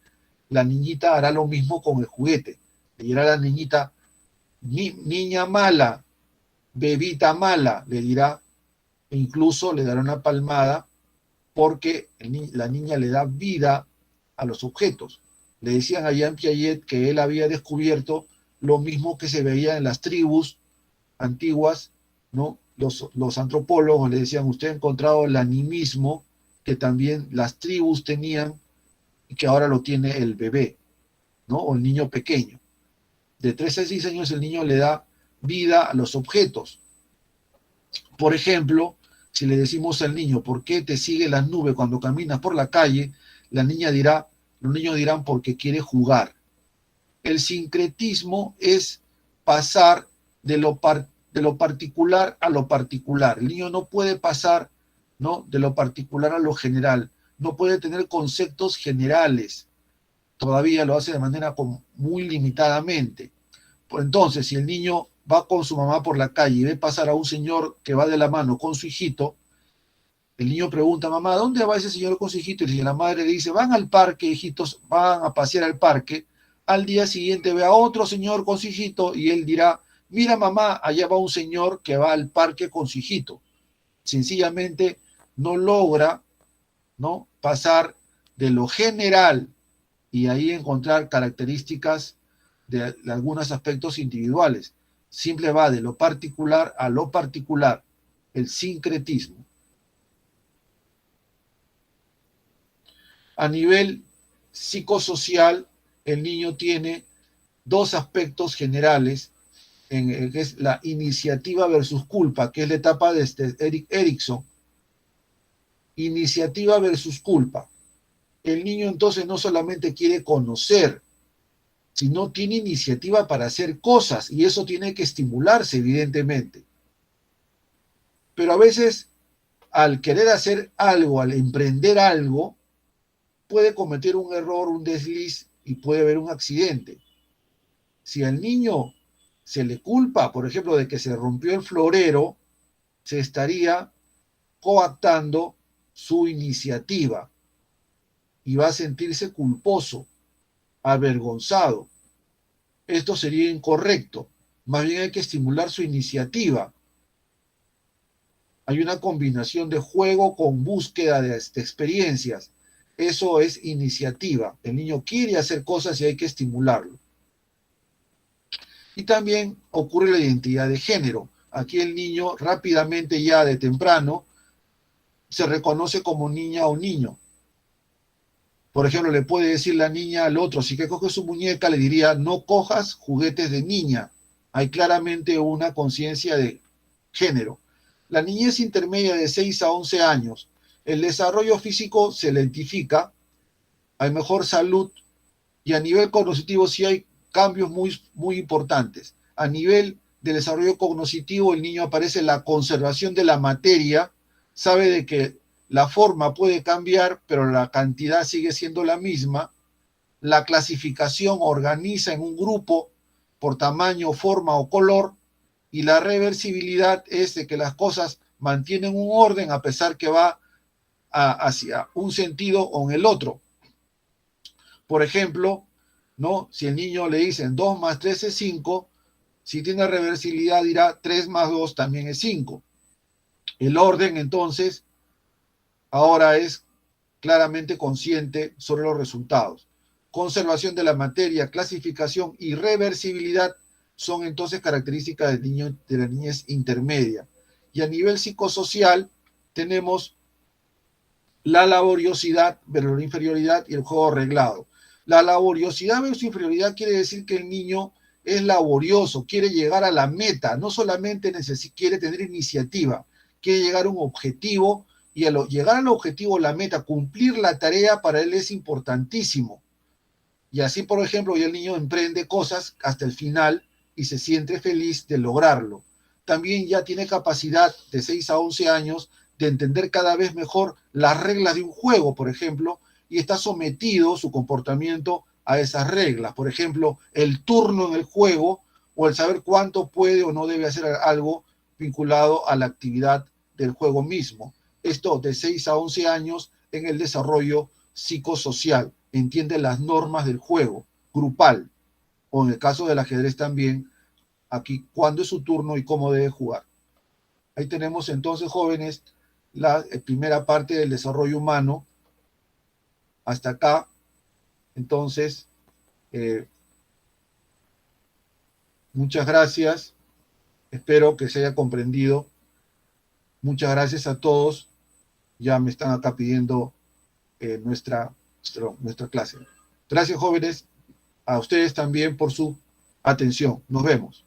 la niñita hará lo mismo con el juguete. Le dirá a la niñita: niña mala, bebita mala, le dirá, e incluso le dará una palmada porque la niña le da vida a los objetos. Le decían a Jean Piaget que él había descubierto lo mismo que se veía en las tribus antiguas, ¿no? Los antropólogos le decían: usted ha encontrado el animismo que también las tribus tenían y que ahora lo tiene el bebé, ¿no?, o el niño pequeño. De 3 a 6 años el niño le da vida a los objetos. Por ejemplo, si le decimos al niño: ¿por qué te sigue las nubes cuando caminas por la calle?, los niños dirán: porque quiere jugar. El sincretismo es pasar de lo particular a lo particular. El niño no puede pasar, ¿no?, de lo particular a lo general. No puede tener conceptos generales. Todavía lo hace de manera muy limitadamente. Entonces, si el niño va con su mamá por la calle y ve pasar a un señor que va de la mano con su hijito, el niño pregunta: mamá, ¿dónde va ese señor con su hijito? Y la madre le dice: van al parque, hijitos, van a pasear al parque. Al día siguiente ve a otro señor con su hijito y él dirá: mira mamá, allá va un señor que va al parque con su hijito. Sencillamente no logra, ¿no?, pasar de lo general y ahí encontrar características de algunos aspectos individuales. Simple va de lo particular a lo particular, el sincretismo. A nivel psicosocial, el niño tiene dos aspectos generales, que es la iniciativa versus culpa, que es la etapa de Erik Erikson. Iniciativa versus culpa. El niño entonces no solamente quiere conocer, sino tiene iniciativa para hacer cosas, y eso tiene que estimularse, evidentemente. Pero a veces, al querer hacer algo, al emprender algo, puede cometer un error, un desliz, y puede haber un accidente. Si al niño se le culpa, por ejemplo, de que se rompió el florero, se estaría coactando su iniciativa y va a sentirse culposo, avergonzado. Esto sería incorrecto. Más bien hay que estimular su iniciativa. Hay una combinación de juego con búsqueda de experiencias. Eso es iniciativa. El niño quiere hacer cosas y hay que estimularlo. Y también ocurre la identidad de género. Aquí el niño rápidamente ya de temprano se reconoce como niña o niño. Por ejemplo, le puede decir la niña al otro, si que coge su muñeca, le diría, no cojas juguetes de niña. Hay claramente una conciencia de género. La niñez intermedia de 6 a 11 años, el desarrollo físico se lentifica, hay mejor salud y a nivel cognitivo sí hay cambios muy importantes. A nivel de desarrollo cognitivo, el niño aparece la conservación de la materia, sabe de que la forma puede cambiar, pero la cantidad sigue siendo la misma. La clasificación organiza en un grupo por tamaño, forma o color, y la reversibilidad es de que las cosas mantienen un orden a pesar que va hacia un sentido o en el otro. Por ejemplo, ¿no? Si el niño le dicen 2 más 3 es 5, si tiene reversibilidad dirá 3 más 2 también es 5. El orden entonces ahora es claramente consciente sobre los resultados. Conservación de la materia, clasificación y reversibilidad son entonces características del niño de la niñez intermedia. Y a nivel psicosocial tenemos la laboriosidad versus la inferioridad y el juego arreglado. La laboriosidad versus inferioridad quiere decir que el niño es laborioso, quiere llegar a la meta, no solamente quiere tener iniciativa, quiere llegar a un objetivo y llegar al objetivo, la meta, cumplir la tarea para él es importantísimo. Y así, por ejemplo, hoy el niño emprende cosas hasta el final y se siente feliz de lograrlo. También ya tiene capacidad de 6 a 11 años de entender cada vez mejor las reglas de un juego, por ejemplo, y está sometido su comportamiento a esas reglas. Por ejemplo, el turno en el juego o el saber cuánto puede o no debe hacer algo vinculado a la actividad del juego mismo. Esto de 6 a 11 años en el desarrollo psicosocial, entiende las normas del juego grupal, o en el caso del ajedrez también, aquí cuándo es su turno y cómo debe jugar. Ahí tenemos entonces, jóvenes, la primera parte del desarrollo humano. Hasta acá, entonces, eh, muchas gracias. Espero que se haya comprendido. Muchas gracias a todos. Ya me están acá pidiendo nuestra clase. Gracias, jóvenes. A ustedes también por su atención. Nos vemos.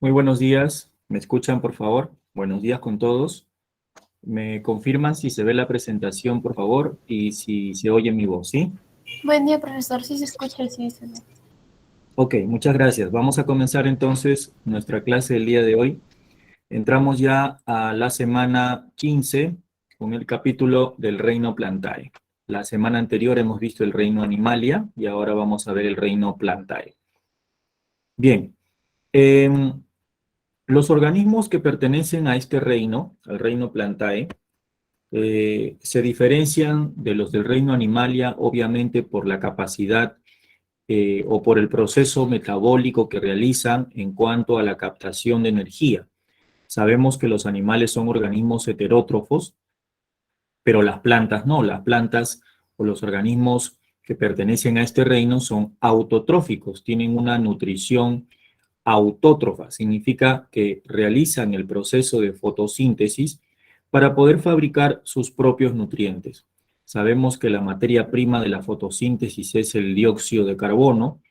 Muy buenos días. ¿Me escuchan, por favor? Buenos días con todos. ¿Me confirman si se ve la presentación, por favor? Y si se oye mi voz, ¿sí? Buen día, profesor. Sí se escucha y sí se ve. Ok, muchas gracias. Vamos a comenzar entonces nuestra clase del día de hoy. Entramos ya a la semana 15 con el capítulo del reino Plantae. La semana anterior hemos visto el reino Animalia y ahora vamos a ver el reino Plantae. Bien, los organismos que pertenecen a este reino, al reino Plantae, se diferencian de los del reino Animalia, obviamente por la capacidad o por el proceso metabólico que realizan en cuanto a la captación de energía. Sabemos que los animales son organismos heterótrofos, pero las plantas no. Las plantas o los organismos que pertenecen a este reino son autotróficos, tienen una nutrición autótrofa, significa que realizan el proceso de fotosíntesis para poder fabricar sus propios nutrientes. Sabemos que la materia prima de la fotosíntesis es el dióxido de carbono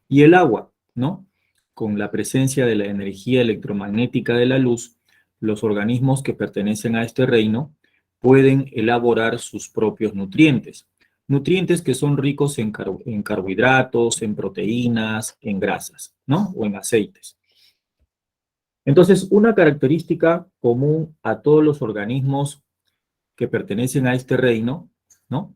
y el agua, ¿no? Con la presencia de la energía electromagnética de la luz, los organismos que pertenecen a este reino pueden elaborar sus propios nutrientes. Nutrientes que son ricos en carbohidratos, en proteínas, en grasas, ¿no? O en aceites. Entonces, una característica común a todos los organismos que pertenecen a este reino, ¿no?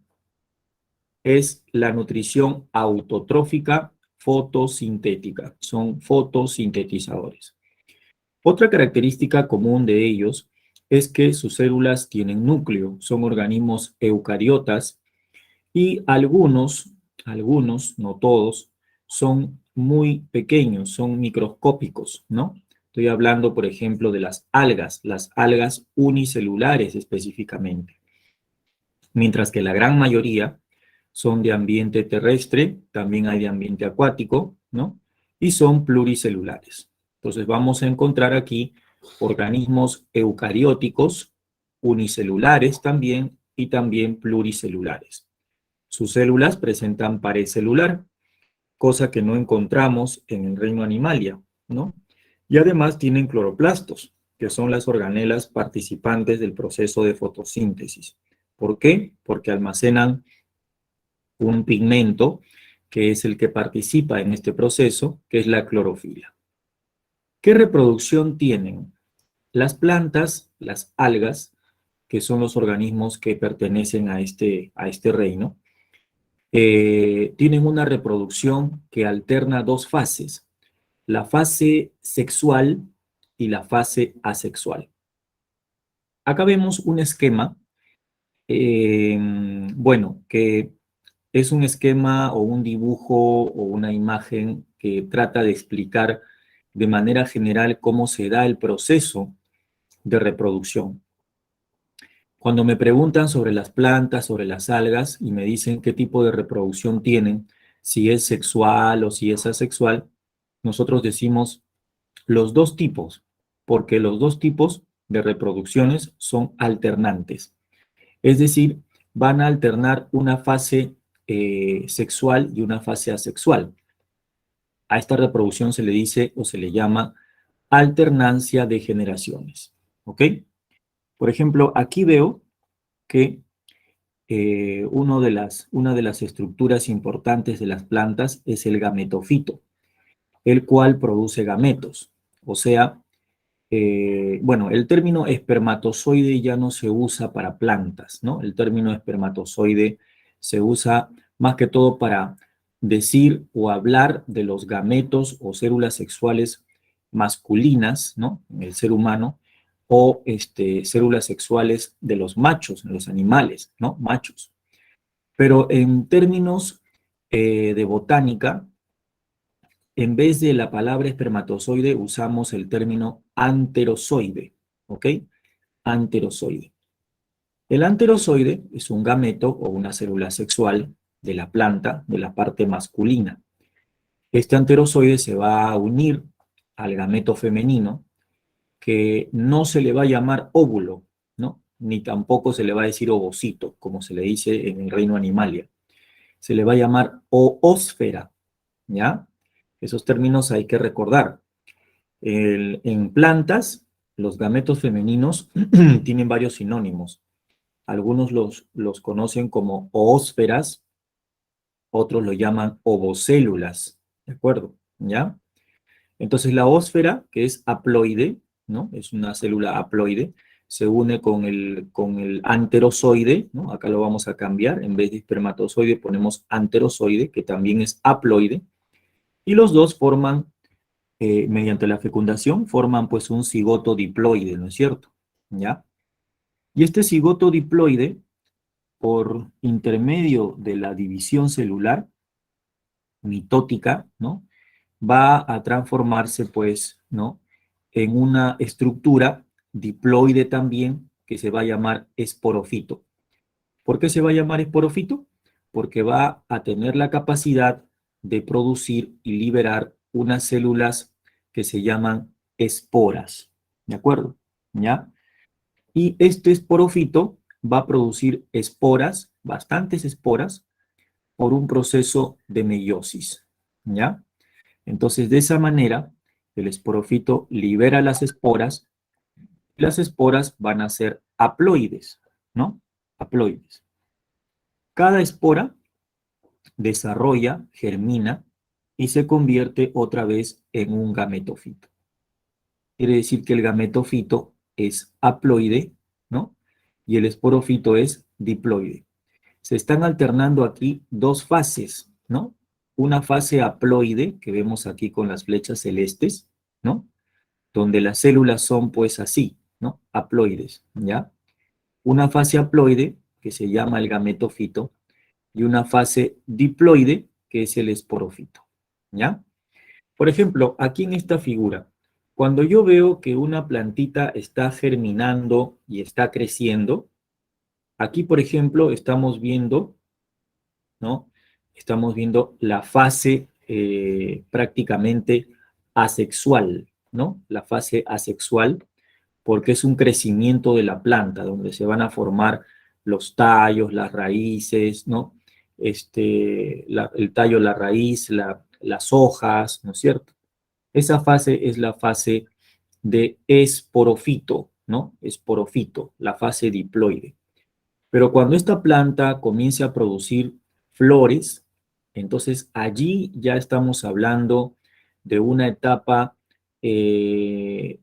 Es la nutrición autotrófica fotosintética. Son fotosintetizadores. Otra característica común de ellos es que sus células tienen núcleo, son organismos eucariotas y algunos, no todos, son muy pequeños, son microscópicos, ¿no? Estoy hablando, por ejemplo, de las algas unicelulares específicamente, mientras que la gran mayoría son de ambiente terrestre, también hay de ambiente acuático, ¿no? Y son pluricelulares. Entonces vamos a encontrar aquí organismos eucarióticos, unicelulares también y también pluricelulares. Sus células presentan pared celular, cosa que no encontramos en el reino Animalia, ¿no? Y además tienen cloroplastos, que son las organelas participantes del proceso de fotosíntesis. ¿Por qué? Porque almacenan un pigmento que es el que participa en este proceso, que es la clorofila. ¿Qué reproducción tienen? Las plantas, las algas, que son los organismos que pertenecen a este reino, tienen una reproducción que alterna dos fases, la fase sexual y la fase asexual. Acá vemos un esquema, bueno, que es un esquema o un dibujo o una imagen que trata de explicar de manera general cómo se da el proceso de reproducción. Cuando me preguntan sobre las plantas, sobre las algas, y me dicen qué tipo de reproducción tienen, si es sexual o si es asexual, nosotros decimos los dos tipos, porque los dos tipos de reproducciones son alternantes. Es decir, van a alternar una fase sexual y una fase asexual. A esta reproducción se le dice o se le llama alternancia de generaciones. ¿Ok? Por ejemplo, aquí veo que una de las estructuras importantes de las plantas es el gametofito, el cual produce gametos. O sea, bueno, el término espermatozoide ya no se usa para plantas, ¿no? El término espermatozoide se usa más que todo para decir o hablar de los gametos o células sexuales masculinas, ¿no? En el ser humano, o células sexuales de los machos, en los animales, ¿no? Machos. Pero en términos de botánica, en vez de la palabra espermatozoide usamos el término anterozoide, ¿ok? Anterozoide. El anterozoide es un gameto o una célula sexual de la planta, de la parte masculina. Este anterozoide se va a unir al gameto femenino, que no se le va a llamar óvulo, ¿no? Ni tampoco se le va a decir ovocito, como se le dice en el reino Animalia. Se le va a llamar oósfera, ¿ya? Esos términos hay que recordar. En plantas, los gametos femeninos tienen varios sinónimos. Algunos los conocen como oósferas, otros lo llaman ovocélulas, ¿de acuerdo? ¿Ya? Entonces la ósfera, que es haploide, ¿no? Es una célula haploide, se une con el anterozoide, ¿no? Acá lo vamos a cambiar, en vez de espermatozoide ponemos anterozoide, que también es haploide, y los dos forman, mediante la fecundación, forman pues un cigoto diploide, ¿no es cierto? ¿Ya? Y este cigoto diploide, por intermedio de la división celular mitótica, ¿no? Va a transformarse, pues, ¿no? En una estructura diploide también, que se va a llamar esporofito. ¿Por qué se va a llamar esporofito? Porque va a tener la capacidad de producir y liberar unas células que se llaman esporas, ¿de acuerdo? ¿Ya? Y este esporofito va a producir esporas, bastantes esporas, por un proceso de meiosis, ¿ya? Entonces, de esa manera, el esporofito libera las esporas van a ser haploides, ¿no? Haploides. Cada espora desarrolla, germina y se convierte otra vez en un gametofito. Quiere decir que el gametofito es haploide, ¿no? Y el esporofito es diploide. Se están alternando aquí dos fases, ¿no? Una fase haploide, que vemos aquí con las flechas celestes, ¿no? Donde las células son pues así, ¿no? Haploides, ¿ya? Una fase haploide, que se llama el gametofito, y una fase diploide, que es el esporofito, ¿ya? Por ejemplo, aquí en esta figura, cuando yo veo que una plantita está germinando y está creciendo, aquí, por ejemplo, estamos viendo, ¿no? Estamos viendo la fase prácticamente asexual, ¿no? La fase asexual, porque es un crecimiento de la planta, donde se van a formar los tallos, las raíces, ¿no? El tallo, la raíz, las hojas, ¿no es cierto? Esa fase es la fase de esporofito, ¿no? Esporofito, la fase diploide. Pero cuando esta planta comience a producir flores, entonces allí ya estamos hablando de una etapa de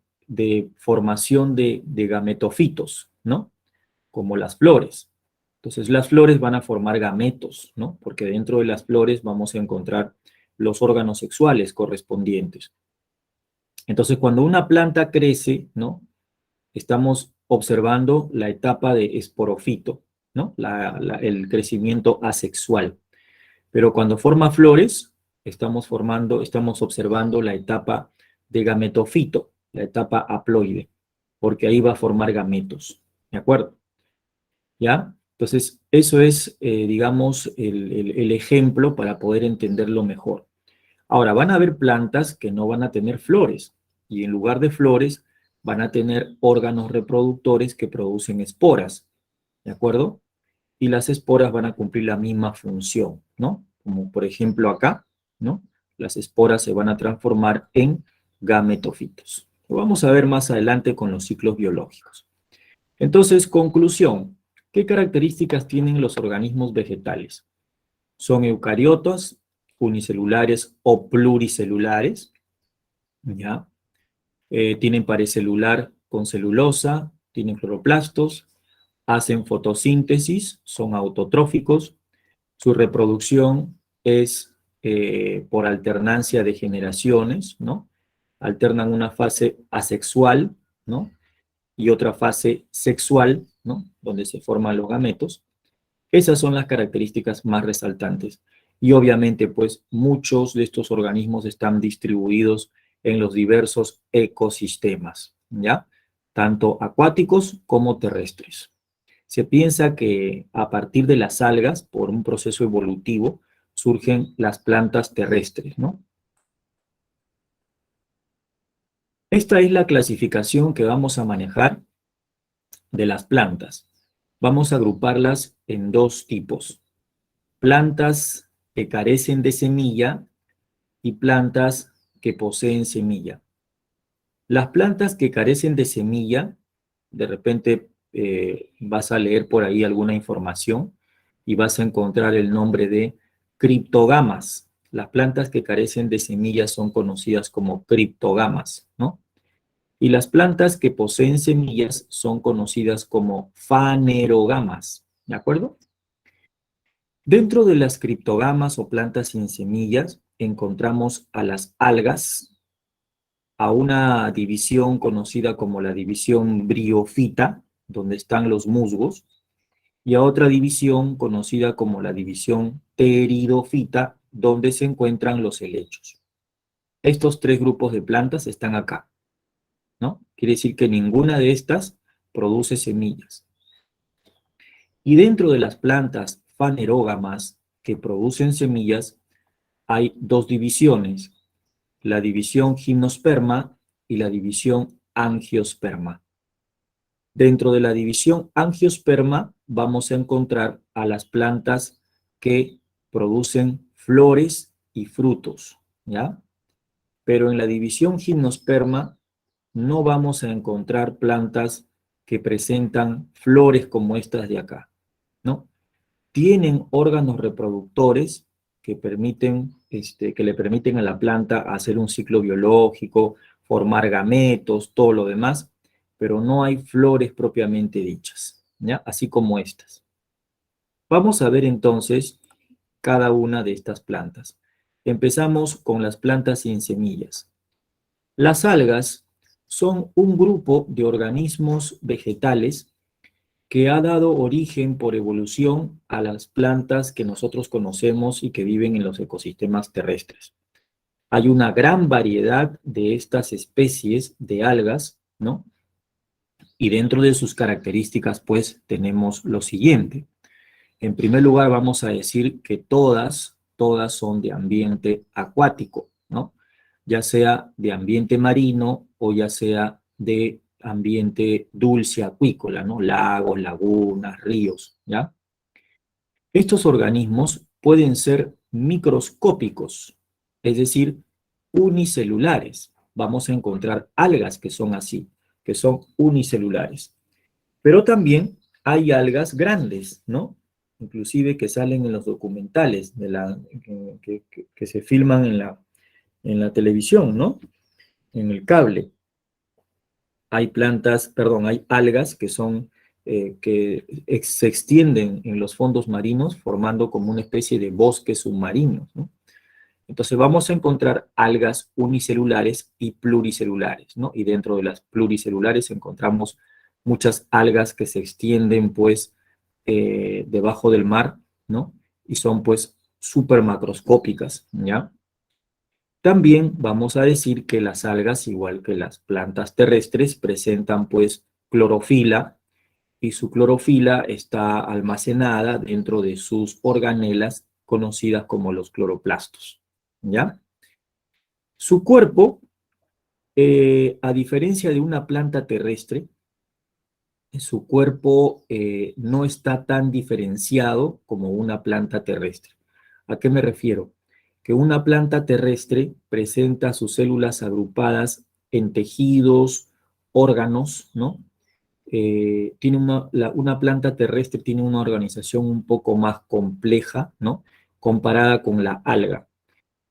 formación de gametofitos, ¿no? Como las flores. Entonces las flores van a formar gametos, ¿no? Porque dentro de las flores vamos a encontrar los órganos sexuales correspondientes. Entonces cuando una planta crece, ¿no? Estamos observando la etapa de esporofito, ¿no? El crecimiento asexual. Pero cuando forma flores, estamos observando la etapa de gametofito, la etapa haploide, porque ahí va a formar gametos, ¿de acuerdo? ¿Ya? Entonces, eso es, digamos, el ejemplo para poder entenderlo mejor. Ahora, van a haber plantas que no van a tener flores, y en lugar de flores van a tener órganos reproductores que producen esporas, ¿de acuerdo? Y las esporas van a cumplir la misma función, ¿no? Como por ejemplo acá, ¿no? Las esporas se van a transformar en gametofitos. Lo vamos a ver más adelante con los ciclos biológicos. Entonces, conclusión. ¿Qué características tienen los organismos vegetales? Son eucariotas, unicelulares o pluricelulares, ¿ya? Tienen pared celular con celulosa, tienen cloroplastos, hacen fotosíntesis, son autotróficos, su reproducción es por alternancia de generaciones, ¿no? Alternan una fase asexual, ¿no? Y otra fase sexual, ¿no? Donde se forman los gametos. Esas son las características más resaltantes. Y obviamente, pues, muchos de estos organismos están distribuidos en los diversos ecosistemas, ¿ya? Tanto acuáticos como terrestres. Se piensa que a partir de las algas, por un proceso evolutivo, surgen las plantas terrestres, ¿no? Esta es la clasificación que vamos a manejar de las plantas. Vamos a agruparlas en dos tipos: plantas que carecen de semilla y plantas que poseen semilla. Las plantas que carecen de semilla, de repente vas a leer por ahí alguna información y vas a encontrar el nombre de criptogamas. Las plantas que carecen de semillas son conocidas como criptogamas, ¿no? Y las plantas que poseen semillas son conocidas como fanerogamas, ¿de acuerdo? Dentro de las criptogamas o plantas sin semillas encontramos a las algas, a una división conocida como la división briofita, donde están los musgos, y a otra división conocida como la división pteridofita, donde se encuentran los helechos. Estos tres grupos de plantas están acá, ¿no? Quiere decir que ninguna de estas produce semillas. Y dentro de las plantas fanerógamas que producen semillas, hay dos divisiones, la división gimnosperma y la división angiosperma. Dentro de la división angiosperma vamos a encontrar a las plantas que producen flores y frutos, ¿ya? Pero en la división gimnosperma no vamos a encontrar plantas que presentan flores como estas de acá, ¿no? Tienen órganos reproductores que le permiten a la planta hacer un ciclo biológico, formar gametos, todo lo demás, pero no hay flores propiamente dichas, ¿ya? Así como estas. Vamos a ver entonces cada una de estas plantas. Empezamos con las plantas sin semillas. Las algas son un grupo de organismos vegetales que ha dado origen por evolución a las plantas que nosotros conocemos y que viven en los ecosistemas terrestres. Hay una gran variedad de estas especies de algas, ¿no? Y dentro de sus características, pues, tenemos lo siguiente. En primer lugar, vamos a decir que todas son de ambiente acuático, ¿no? Ya sea de ambiente marino o ya sea de ambiente dulce acuícola, ¿no? Lagos, lagunas, ríos, ¿ya? Estos organismos pueden ser microscópicos, es decir, unicelulares. Vamos a encontrar algas que son así, que son unicelulares. Pero también hay algas grandes, ¿no? Inclusive que salen en los documentales que se filman en la televisión, ¿no? En el cable. Hay hay algas que se extienden en los fondos marinos formando como una especie de bosques submarinos, ¿no? Entonces vamos a encontrar algas unicelulares y pluricelulares, ¿no? Y dentro de las pluricelulares encontramos muchas algas que se extienden, pues, debajo del mar, ¿no? Y son, pues, súper macroscópicas, ¿ya? También vamos a decir que las algas, igual que las plantas terrestres, presentan, pues, clorofila, y su clorofila está almacenada dentro de sus organelas conocidas como los cloroplastos, ¿ya? Su cuerpo, a diferencia de una planta terrestre, su cuerpo no está tan diferenciado como una planta terrestre. ¿A qué me refiero? Que una planta terrestre presenta sus células agrupadas en tejidos, órganos, ¿no? Una planta terrestre tiene una organización un poco más compleja, ¿no? Comparada con la alga.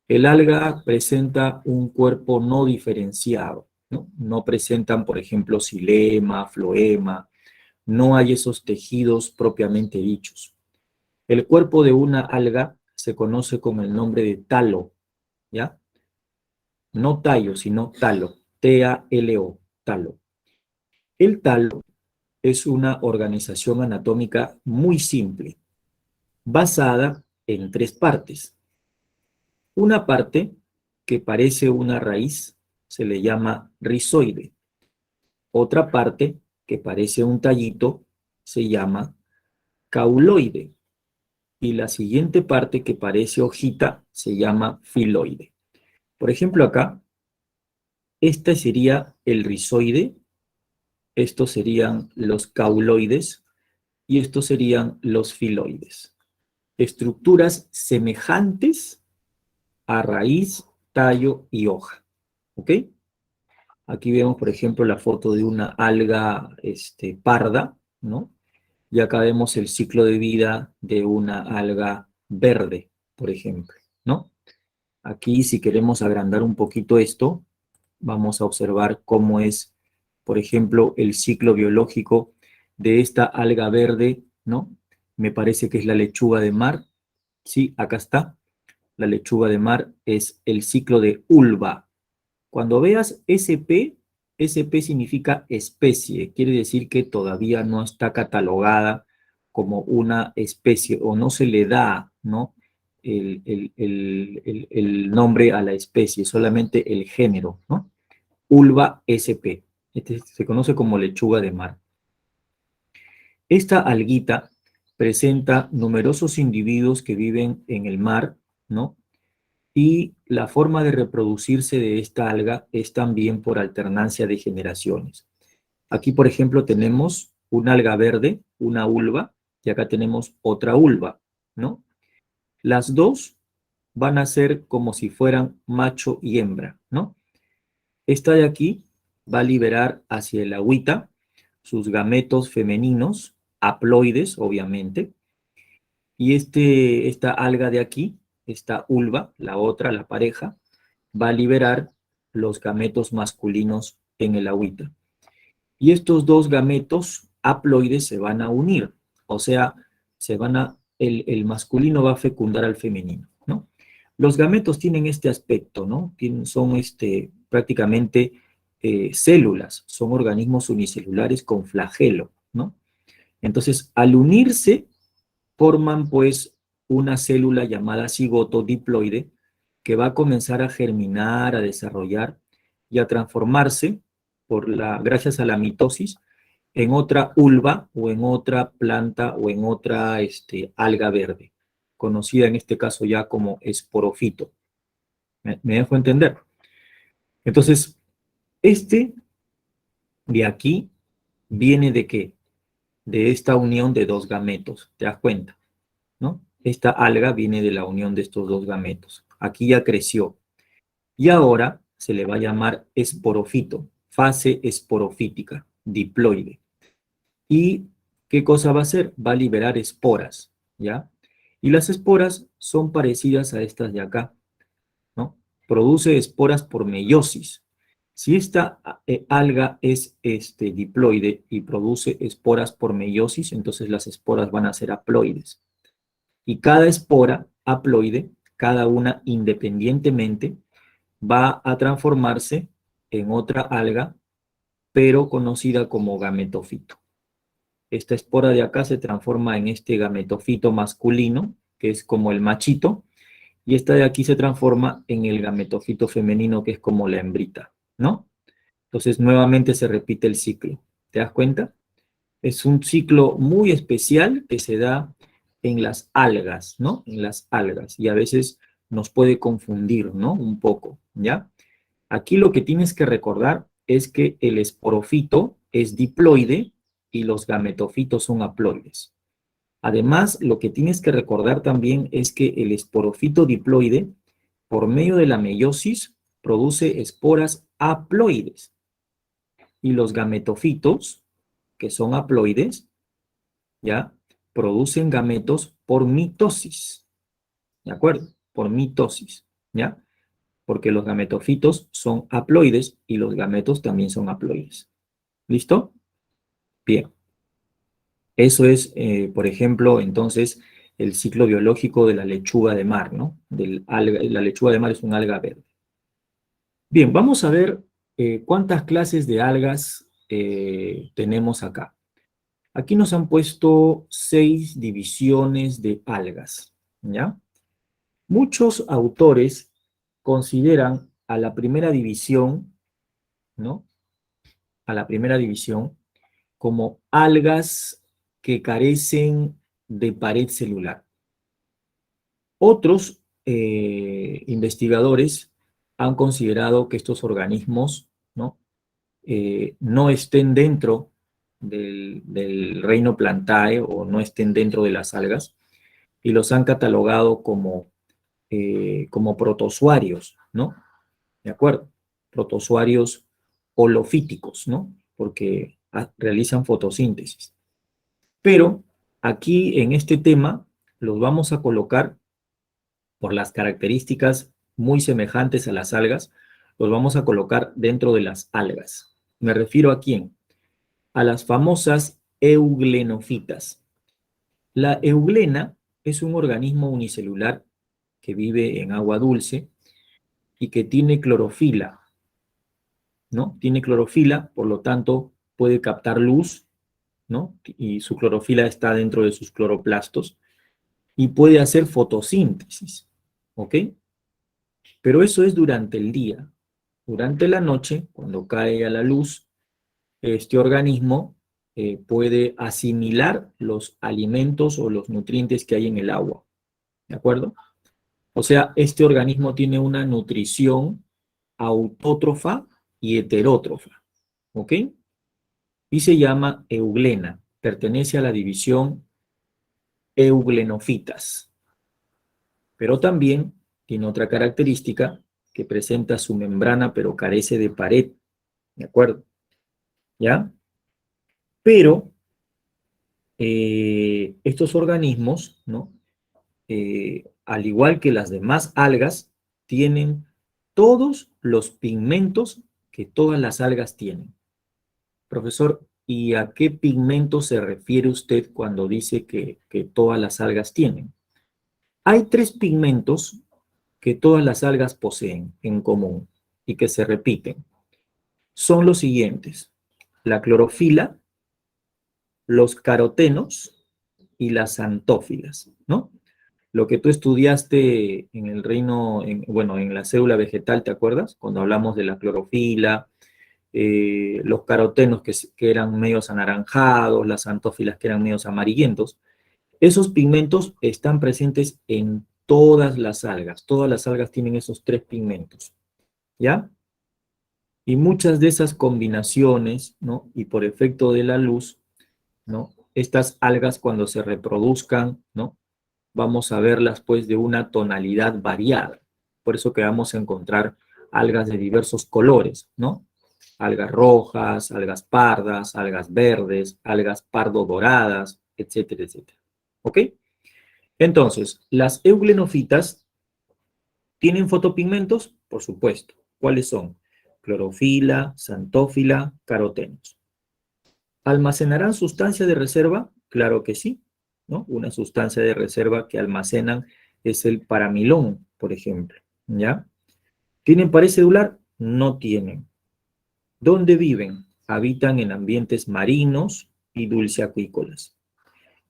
El alga presenta un cuerpo no diferenciado, ¿no? No presentan, por ejemplo, xilema, floema, no hay esos tejidos propiamente dichos. El cuerpo de una alga se conoce con el nombre de talo, ¿ya? No tallo, sino talo, T-A-L-O, talo. El talo es una organización anatómica muy simple, basada en tres partes. Una parte que parece una raíz se le llama rizoide. Otra parte que parece un tallito se llama cauloide. Y la siguiente parte que parece hojita se llama filoide. Por ejemplo, acá, este sería el rizoide, estos serían los cauloides y estos serían los filoides. Estructuras semejantes a raíz, tallo y hoja. ¿Ok? Aquí vemos, por ejemplo, la foto de una alga parda, ¿no? Y acá vemos el ciclo de vida de una alga verde, por ejemplo, ¿no? Aquí, si queremos agrandar un poquito esto, vamos a observar cómo es, por ejemplo, el ciclo biológico de esta alga verde, ¿no? Me parece que es la lechuga de mar. Sí, acá está. La lechuga de mar es el ciclo de ulva. Cuando veas SP, SP significa especie, quiere decir que todavía no está catalogada como una especie o no se le da, ¿no? el nombre a la especie, solamente el género, ¿no? Ulva SP. Este se conoce como lechuga de mar. Esta alguita presenta numerosos individuos que viven en el mar, ¿no? Y la forma de reproducirse de esta alga es también por alternancia de generaciones. Aquí, por ejemplo, tenemos una alga verde, una ulva, y acá tenemos otra ulva, ¿no? Las dos van a ser como si fueran macho y hembra, ¿no? Esta de aquí va a liberar hacia el agüita sus gametos femeninos, haploides, obviamente, y esta alga de aquí, esta ulva, la otra, la pareja, va a liberar los gametos masculinos en el agüita. Y estos dos gametos haploides se van a unir, o sea, el masculino va a fecundar al femenino, ¿no? Los gametos tienen este aspecto, ¿no? Son prácticamente células, son organismos unicelulares con flagelo, ¿no? Entonces, al unirse, forman pues una célula llamada cigoto diploide que va a comenzar a germinar, a desarrollar y a transformarse gracias a la mitosis en otra ulva o en otra planta o en otra alga verde, conocida en este caso ya como esporofito. ¿Me dejo entender? Entonces, de aquí viene ¿de qué? De esta unión de dos gametos, ¿te das cuenta? ¿No? Esta alga viene de la unión de estos dos gametos. Aquí ya creció. Y ahora se le va a llamar esporofito, fase esporofítica, diploide. ¿Y qué cosa va a hacer? Va a liberar esporas, ¿ya? Y las esporas son parecidas a estas de acá, ¿no? Produce esporas por meiosis. Si esta alga es diploide y produce esporas por meiosis, entonces las esporas van a ser haploides. Y cada espora haploide, cada una independientemente, va a transformarse en otra alga, pero conocida como gametofito. Esta espora de acá se transforma en este gametofito masculino, que es como el machito, y esta de aquí se transforma en el gametofito femenino, que es como la hembrita, ¿no? Entonces, nuevamente se repite el ciclo. ¿Te das cuenta? Es un ciclo muy especial que se da en las algas, ¿no? En las algas. Y a veces nos puede confundir, ¿no? Un poco, ¿ya? Aquí lo que tienes que recordar es que el esporofito es diploide y los gametofitos son haploides. Además, lo que tienes que recordar también es que el esporofito diploide, por medio de la meiosis, produce esporas haploides. Y los gametofitos, que son haploides, ¿ya? Producen gametos por mitosis, ¿de acuerdo? Por mitosis, ¿ya? Porque los gametofitos son haploides y los gametos también son haploides. ¿Listo? Bien. Eso es, por ejemplo, entonces, el ciclo biológico de la lechuga de mar, ¿no? La lechuga de mar es un alga verde. Bien, vamos a ver cuántas clases de algas tenemos acá. Aquí nos han puesto 6 divisiones de algas, ¿ya? Muchos autores consideran a la primera división, ¿no? A la primera división como algas que carecen de pared celular. Otros investigadores han considerado que estos organismos, ¿no? No estén dentro del reino Plantae o no estén dentro de las algas y los han catalogado como protozoarios, ¿no? ¿De acuerdo? Protozoarios holofíticos, ¿no? Porque realizan fotosíntesis. Pero aquí en este tema los vamos a colocar por las características muy semejantes a las algas, los vamos a colocar dentro de las algas. ¿Me refiero a quién? A las famosas euglenofitas. La euglena es un organismo unicelular que vive en agua dulce y que tiene clorofila, ¿no? Tiene clorofila, por lo tanto puede captar luz, ¿no? Y su clorofila está dentro de sus cloroplastos y puede hacer fotosíntesis, ¿ok? Pero eso es durante el día. Durante la noche, cuando cae a la luz, este organismo puede asimilar los alimentos o los nutrientes que hay en el agua, ¿de acuerdo? O sea, este organismo tiene una nutrición autótrofa y heterótrofa, ¿ok? Y se llama euglena, pertenece a la división euglenofitas, pero también tiene otra característica que presenta su membrana pero carece de pared, ¿de acuerdo? ¿Ya? Pero estos organismos, ¿no? Al igual que las demás algas, tienen todos los pigmentos que todas las algas tienen. Profesor, ¿y a qué pigmento se refiere usted cuando dice que todas las algas tienen? Hay 3 pigmentos que todas las algas poseen en común y que se repiten. Son los siguientes: la clorofila, los carotenos y las antófilas, ¿no? Lo que tú estudiaste en el reino, bueno, en la célula vegetal, ¿te acuerdas? Cuando hablamos de la clorofila, los carotenos que eran medios anaranjados, las antófilas que eran medios amarillentos. Esos pigmentos están presentes en todas las algas tienen esos 3 pigmentos, ¿ya? Y muchas de esas combinaciones, ¿no? Y por efecto de la luz, ¿no? Estas algas cuando se reproduzcan, ¿no? Vamos a verlas pues de una tonalidad variada. Por eso que vamos a encontrar algas de diversos colores, ¿no? Algas rojas, algas pardas, algas verdes, algas pardo doradas, etcétera, etcétera. ¿Ok? Entonces, las euglenofitas tienen fotopigmentos, por supuesto. ¿Cuáles son? Clorofila, xantófila, carotenos. ¿Almacenarán sustancia de reserva? Claro que sí, ¿no? Una sustancia de reserva que almacenan es el paramilón, por ejemplo, ¿ya? ¿Tienen pared celular? No tienen. ¿Dónde viven? Habitan en ambientes marinos y dulceacuícolas.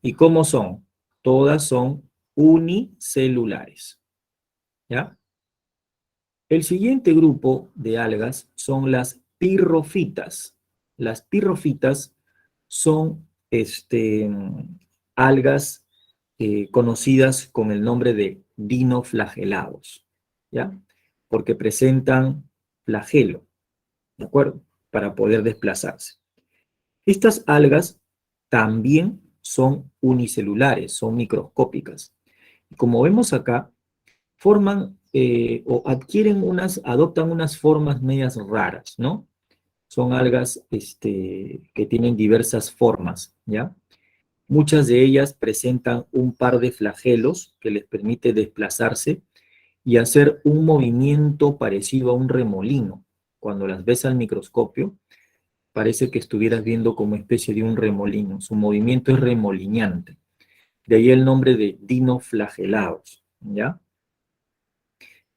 ¿Y cómo son? Todas son unicelulares, ¿ya? El siguiente grupo de algas son las pirrofitas. Las pirrofitas son algas conocidas con el nombre de dinoflagelados, ¿ya? Porque presentan flagelo, ¿de acuerdo? Para poder desplazarse. Estas algas también son unicelulares, son microscópicas. Como vemos acá, forman o adoptan unas formas medias raras, ¿no? Son algas que tienen diversas formas, ¿ya? Muchas de ellas presentan un par de flagelos que les permite desplazarse y hacer un movimiento parecido a un remolino. Cuando las ves al microscopio, parece que estuvieras viendo como especie de un remolino. Su movimiento es remolineante. De ahí el nombre de dinoflagelados, ¿ya?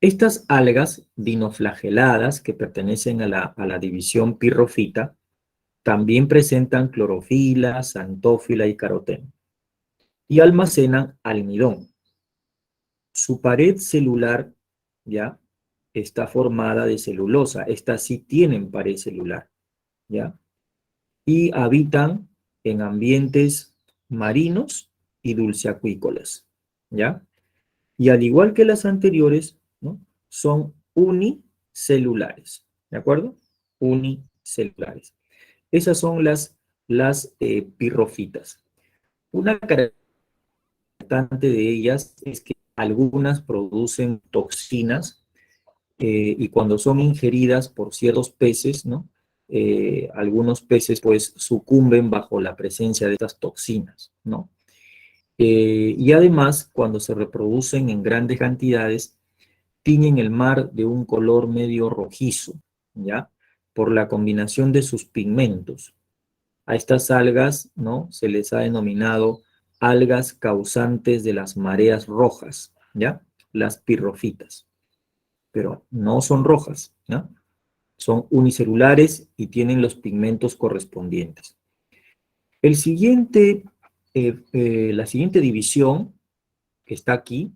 Estas algas dinoflageladas, que pertenecen a la división pirrofita, también presentan clorofila, xantófila y caroteno, y almacenan almidón. Su pared celular, ¿ya? Está formada de celulosa. Estas sí tienen pared celular, ¿ya? Y habitan en ambientes marinos y dulceacuícolas, ¿ya? Y al igual que las anteriores, ¿no? Son unicelulares, ¿de acuerdo? Unicelulares. Esas son las pirrofitas. Una característica de ellas es que algunas producen toxinas y cuando son ingeridas por ciertos peces, ¿no? algunos peces pues sucumben bajo la presencia de estas toxinas, ¿no? Y además, cuando se reproducen en grandes cantidades, tiñen el mar de un color medio rojizo, ¿ya? Por la combinación de sus pigmentos. A estas algas, ¿no? Se les ha denominado algas causantes de las mareas rojas, ¿ya? Las pirrofitas. Pero no son rojas, ¿no? Son unicelulares y tienen los pigmentos correspondientes. La siguiente división que está aquí,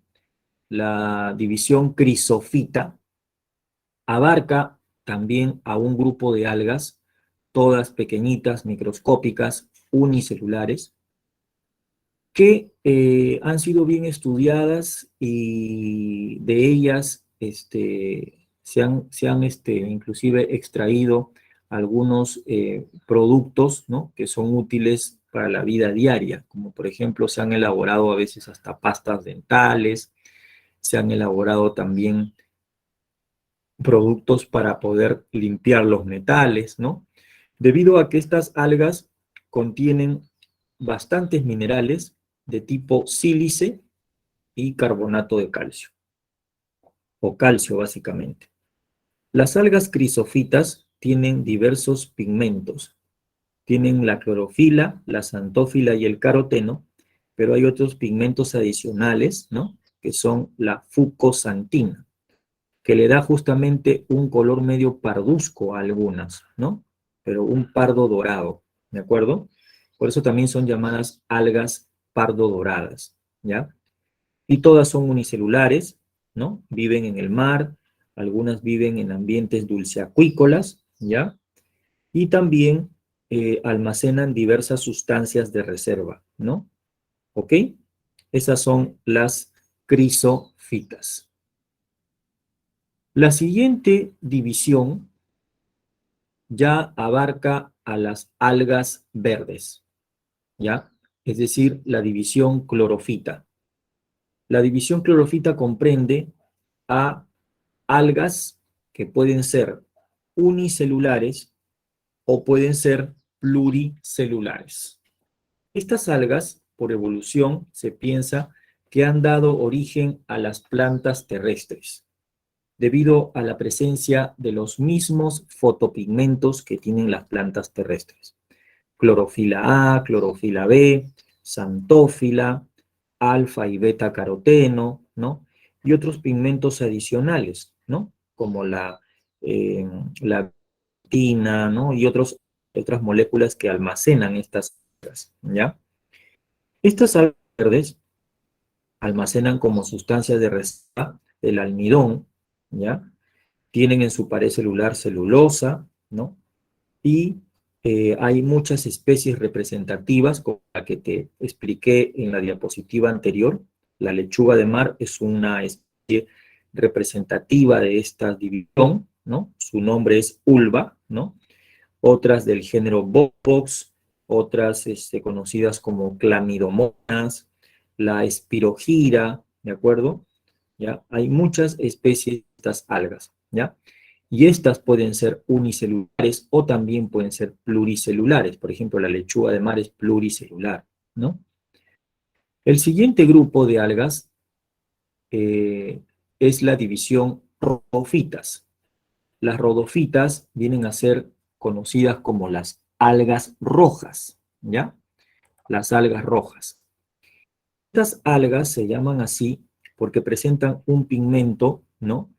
la división crisofita, abarca también a un grupo de algas, todas pequeñitas, microscópicas, unicelulares, que han sido bien estudiadas y de ellas se han inclusive extraído algunos productos, ¿no? Que son útiles para la vida diaria, como por ejemplo se han elaborado a veces hasta pastas dentales, se han elaborado también productos para poder limpiar los metales, ¿no? Debido a que estas algas contienen bastantes minerales de tipo sílice y carbonato de calcio, o calcio básicamente. Las algas crisofitas tienen diversos pigmentos. Tienen la clorofila, la xantófila y el caroteno, pero hay otros pigmentos adicionales, ¿no? Que son la fucosantina, que le da justamente un color medio parduzco a algunas, ¿no? Pero un pardo dorado, ¿de acuerdo? Por eso también son llamadas algas pardo doradas, ¿ya? Y todas son unicelulares, ¿no? Viven en el mar, algunas viven en ambientes dulceacuícolas, ¿ya? Y también almacenan diversas sustancias de reserva, ¿no? ¿Ok? Esas son las crisofitas. La siguiente división ya abarca a las algas verdes, ¿ya? Es decir, la división clorofita. La división clorofita comprende a algas que pueden ser unicelulares o pueden ser pluricelulares. Estas algas, por evolución, se piensa que han dado origen a las plantas terrestres, debido a la presencia de los mismos fotopigmentos que tienen las plantas terrestres. Clorofila A, clorofila B, xantófila, alfa y beta caroteno, ¿no? Y otros pigmentos adicionales, ¿no? Como la biotina, ¿no? Y otras moléculas que almacenan estas algas, ¿ya? Estas algas verdes almacenan como sustancias de reserva el almidón, ¿ya? Tienen en su pared celular celulosa, ¿no? Y hay muchas especies representativas, como la que te expliqué en la diapositiva anterior. La lechuga de mar es una especie representativa de esta división, ¿no? Su nombre es ulva, ¿no? Otras del género Bopox, otras conocidas como clamidomonas, la espirogira, ¿de acuerdo? ¿Ya? Hay muchas especies de estas algas, ¿ya? Y estas pueden ser unicelulares o también pueden ser pluricelulares. Por ejemplo, la lechuga de mar es pluricelular, ¿no? El siguiente grupo de algas es la división rodofitas. Las rodofitas vienen a ser conocidas como las algas rojas, ¿ya? Las algas rojas. Estas algas se llaman así porque presentan un pigmento, ¿no?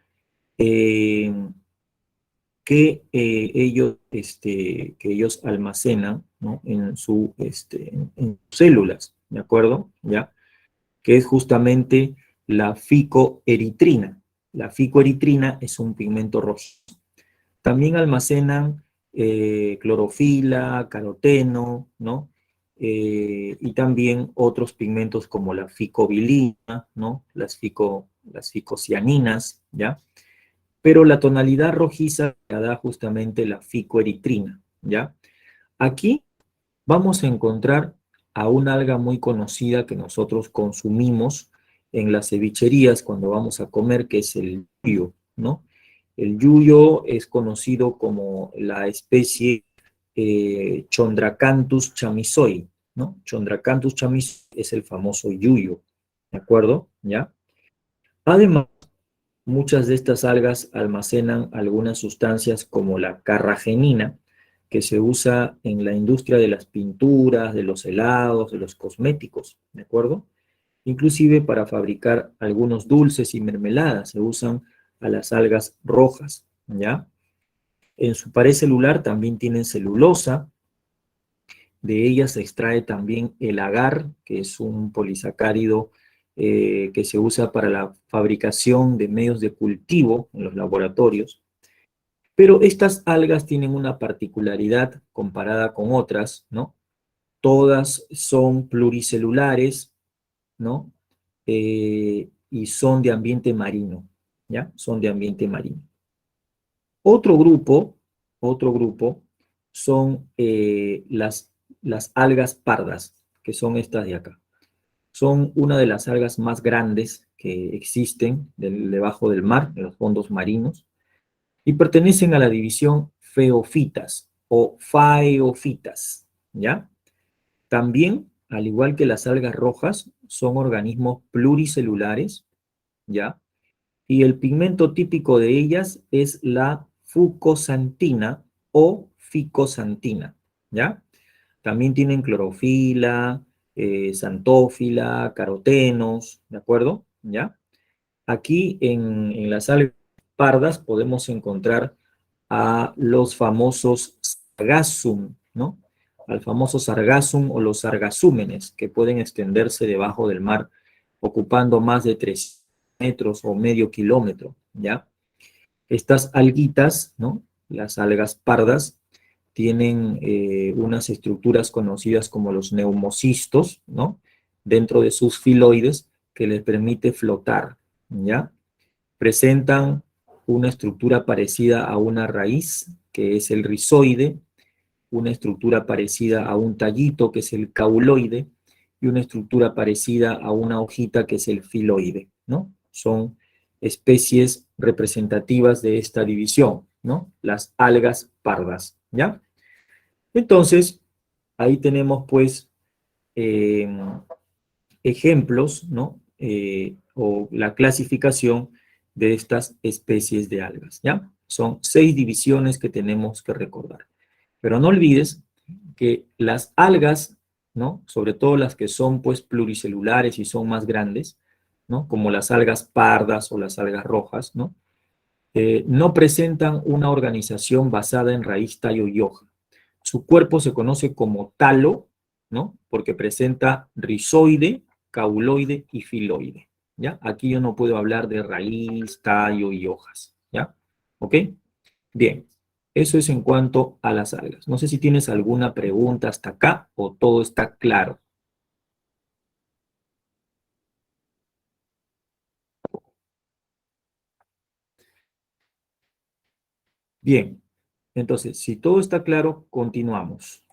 Que ellos almacenan, ¿no? En sus células, ¿de acuerdo? ¿Ya? Que es justamente la ficoeritrina. La ficoeritrina es un pigmento rojizo. También almacenan clorofila, caroteno, ¿no? Y también otros pigmentos como la ficobilina, ¿no? Las ficocianinas, ¿ya? Pero la tonalidad rojiza la da justamente la ficoeritrina, ¿ya? Aquí vamos a encontrar a una alga muy conocida que nosotros consumimos en las cevicherías cuando vamos a comer, que es el yuyo, ¿no? El yuyo es conocido como la especie Chondracanthus chamisoi, ¿no? Chondracanthus chamisoi es el famoso yuyo, ¿de acuerdo? ¿Ya? Además, muchas de estas algas almacenan algunas sustancias como la carragenina, que se usa en la industria de las pinturas, de los helados, de los cosméticos, ¿de acuerdo? Inclusive para fabricar algunos dulces y mermeladas se usan a las algas rojas, ¿ya? En su pared celular también tienen celulosa, de ella se extrae también el agar, que es un polisacárido que se usa para la fabricación de medios de cultivo en los laboratorios. Pero estas algas tienen una particularidad comparada con otras, ¿no? Todas son pluricelulares, ¿no? Y son de ambiente marino, ¿ya? Son de ambiente marino. Otro grupo son las algas pardas, que son estas de acá. Son una de las algas más grandes que existen debajo del mar, en los fondos marinos, y pertenecen a la división feofitas o faeofitas, ¿ya? También, al igual que las algas rojas, son organismos pluricelulares, ¿ya? Y el pigmento típico de ellas es la fucosantina o ficosantina, ¿ya? También tienen clorofila, xantófila, carotenos, ¿de acuerdo? ¿Ya? Aquí en las algas pardas podemos encontrar a los famosos sargassum, ¿no? Al famoso sargassum o los sargasúmenes, que pueden extenderse debajo del mar, ocupando más de 3 metros o medio kilómetro, ¿ya? Estas alguitas, ¿no? Las algas pardas, tienen unas estructuras conocidas como los neumocistos, ¿no? Dentro de sus filoides, que les permite flotar, ¿ya? Presentan una estructura parecida a una raíz, que es el rizoide, una estructura parecida a un tallito, que es el cauloide, y una estructura parecida a una hojita, que es el filoide, ¿no? Son especies representativas de esta división, ¿no? Las algas pardas, ¿ya? Entonces, ahí tenemos, pues, eh, ejemplos, ¿no? O la clasificación de estas especies de algas, ¿ya? Son 6 divisiones que tenemos que recordar. Pero no olvides que las algas, ¿no? Sobre todo las que son, pues, pluricelulares y son más grandes, ¿no? Como las algas pardas o las algas rojas, ¿no? No presentan una organización basada en raíz, tallo y hoja. Su cuerpo se conoce como talo, ¿no? Porque presenta rizoide, cauloide y filoide, ¿ya? Aquí yo no puedo hablar de raíz, tallo y hojas, ¿ya? ¿Ok? Bien, eso es en cuanto a las algas. No sé si tienes alguna pregunta hasta acá o todo está claro. Bien, entonces, si todo está claro, continuamos.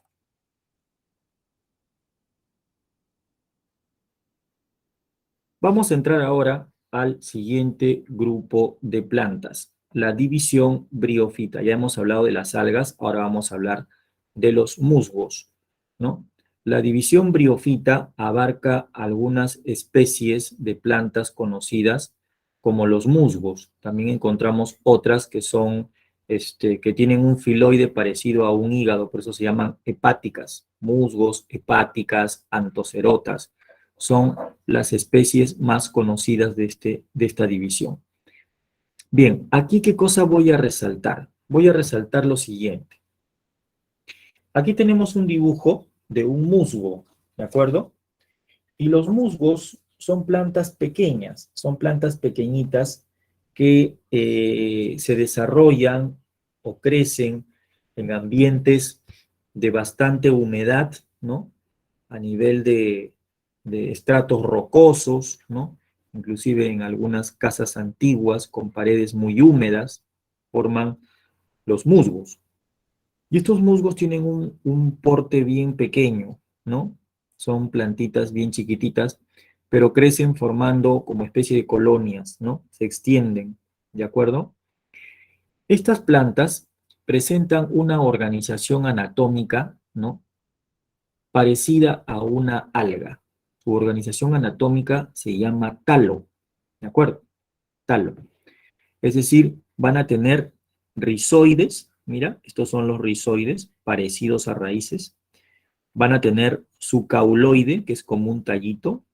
Vamos a entrar ahora al siguiente grupo de plantas, la división briófita. Ya hemos hablado de las algas, ahora vamos a hablar de los musgos, ¿no? La división briófita abarca algunas especies de plantas conocidas como los musgos. También encontramos otras que son, que tienen un filoide parecido a un hígado, por eso se llaman hepáticas. Musgos, hepáticas, antocerotas son las especies más conocidas de esta división. Bien, aquí ¿qué cosa voy a resaltar? Voy a resaltar lo siguiente. Aquí tenemos un dibujo de un musgo, ¿de acuerdo? Y los musgos son plantas pequeñas, son plantas pequeñitas que se desarrollan o crecen en ambientes de bastante humedad, ¿no? A nivel de estratos rocosos, ¿no? Inclusive en algunas casas antiguas con paredes muy húmedas, forman los musgos. Y estos musgos tienen un porte bien pequeño, ¿no? Son plantitas bien chiquititas, pero crecen formando como especie de colonias, ¿no? Se extienden, ¿de acuerdo? Estas plantas presentan una organización anatómica, ¿no?, parecida a una alga. Su organización anatómica se llama talo, ¿de acuerdo? Talo. Es decir, van a tener rizoides, mira, estos son los rizoides, parecidos a raíces. Van a tener su cauloide, que es como un tallito,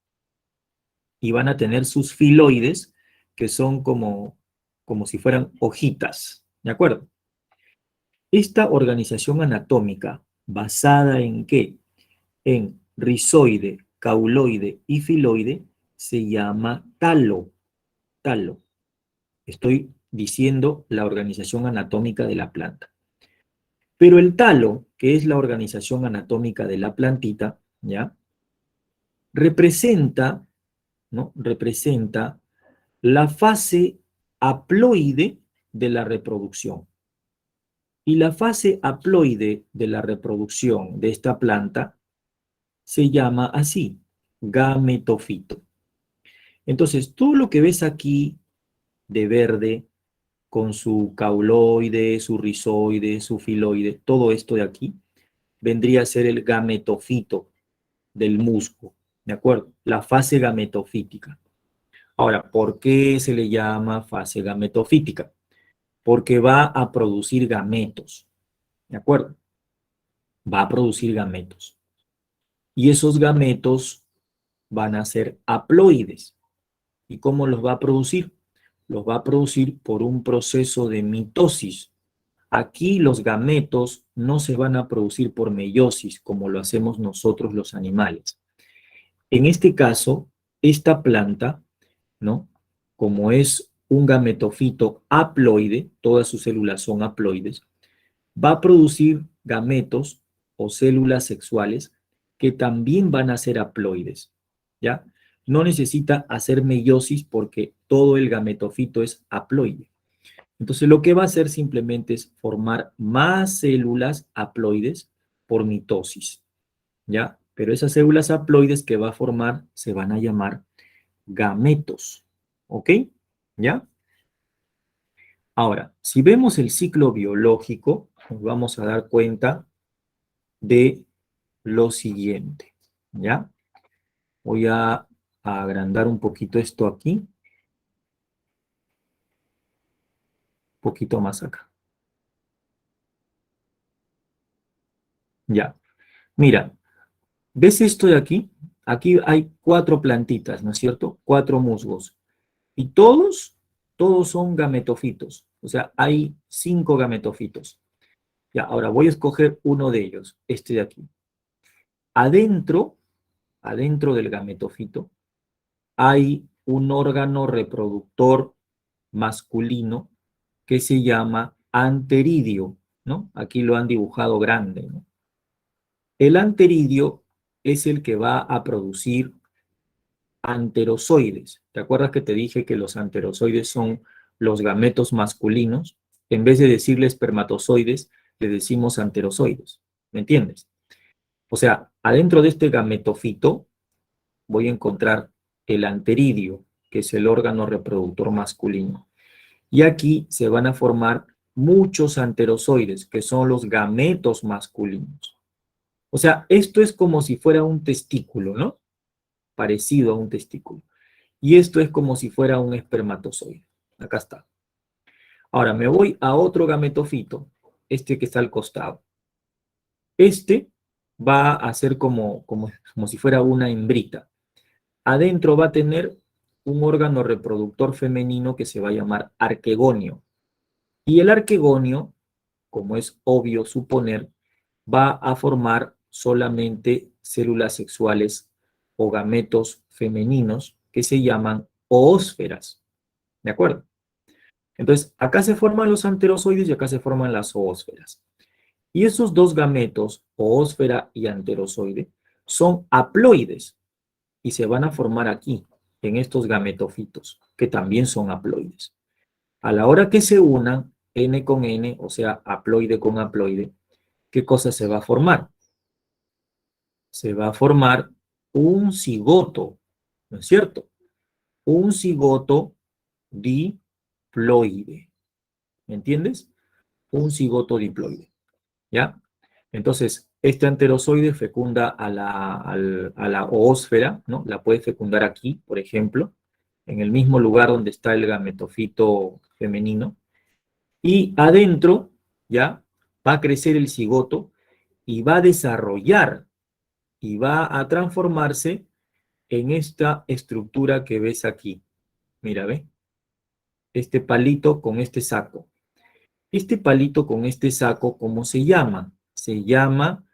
y van a tener sus filoides, que son como si fueran hojitas, ¿de acuerdo? Esta organización anatómica, basada ¿en qué? En rizoide, cauloide y filoide, se llama talo. Talo. Estoy diciendo la organización anatómica de la planta. Pero el talo, que es la organización anatómica de la plantita, ¿ya?, representa, ¿no?, representa la fase haploide de la reproducción. Y la fase haploide de la reproducción de esta planta se llama así, gametofito. Entonces, todo lo que ves aquí de verde, con su cauloide, su rizoide, su filoide, todo esto de aquí, vendría a ser el gametofito del musgo, ¿de acuerdo? La fase gametofítica. Ahora, ¿por qué se le llama fase gametofítica? Porque va a producir gametos, ¿de acuerdo? Va a producir gametos. Y esos gametos van a ser haploides. ¿Y cómo los va a producir? Los va a producir por un proceso de mitosis. Aquí los gametos no se van a producir por meiosis, como lo hacemos nosotros los animales. En este caso, esta planta, ¿no?, como es un gametofito haploide, todas sus células son haploides, va a producir gametos o células sexuales que también van a ser haploides, ¿ya? No necesita hacer meiosis porque todo el gametofito es haploide. Entonces lo que va a hacer simplemente es formar más células haploides por mitosis, ¿ya? Pero esas células haploides que va a formar se van a llamar gametos, ¿ok? ¿Ya? Ahora, si vemos el ciclo biológico, nos vamos a dar cuenta de lo siguiente, ¿ya? Voy a agrandar un poquito esto aquí, un poquito más acá. Ya, mira, ¿ves esto de aquí? Aquí hay 4 plantitas, ¿no es cierto? 4 musgos. Y todos son gametofitos. O sea, hay 5 gametofitos. Ya, ahora voy a escoger uno de ellos, este de aquí. Adentro del gametofito, hay un órgano reproductor masculino que se llama anteridio, ¿no? Aquí lo han dibujado grande, ¿no? El anteridio es el que va a producir anterozoides. ¿Te acuerdas que te dije que los anterozoides son los gametos masculinos? En vez de decirle espermatozoides, le decimos anterozoides. ¿Me entiendes? O sea, adentro de este gametofito voy a encontrar el anteridio, que es el órgano reproductor masculino. Y aquí se van a formar muchos anterozoides, que son los gametos masculinos. O sea, esto es como si fuera un testículo, ¿no? Parecido a un testículo. Y esto es como si fuera un espermatozoide. Acá está. Ahora me voy a otro gametofito, este que está al costado. Este va a ser como si fuera una hembrita. Adentro va a tener un órgano reproductor femenino que se va a llamar arquegonio. Y el arquegonio, como es obvio suponer, va a formar solamente células sexuales o gametos femeninos que se llaman oósferas. ¿De acuerdo? Entonces, acá se forman los anterozoides y acá se forman las oósferas. Y esos dos gametos, oósfera y anterozoide, son haploides y se van a formar aquí, en estos gametofitos, que también son haploides. A la hora que se unan, N con N, o sea, haploide con haploide, ¿qué cosa se va a formar? Se va a formar un cigoto, ¿no es cierto? Un cigoto diploide. ¿Me entiendes? un cigoto diploide, ¿ya? Entonces, este anterozoide fecunda a la oósfera, ¿no? La puede fecundar aquí, por ejemplo, en el mismo lugar donde está el gametofito femenino, y adentro, ¿ya? Va a crecer el cigoto y va a desarrollar y va a transformarse en esta estructura que ves aquí. Mira, ¿ve? Este palito con este saco. Este palito con este saco, ¿cómo se llama? Se llama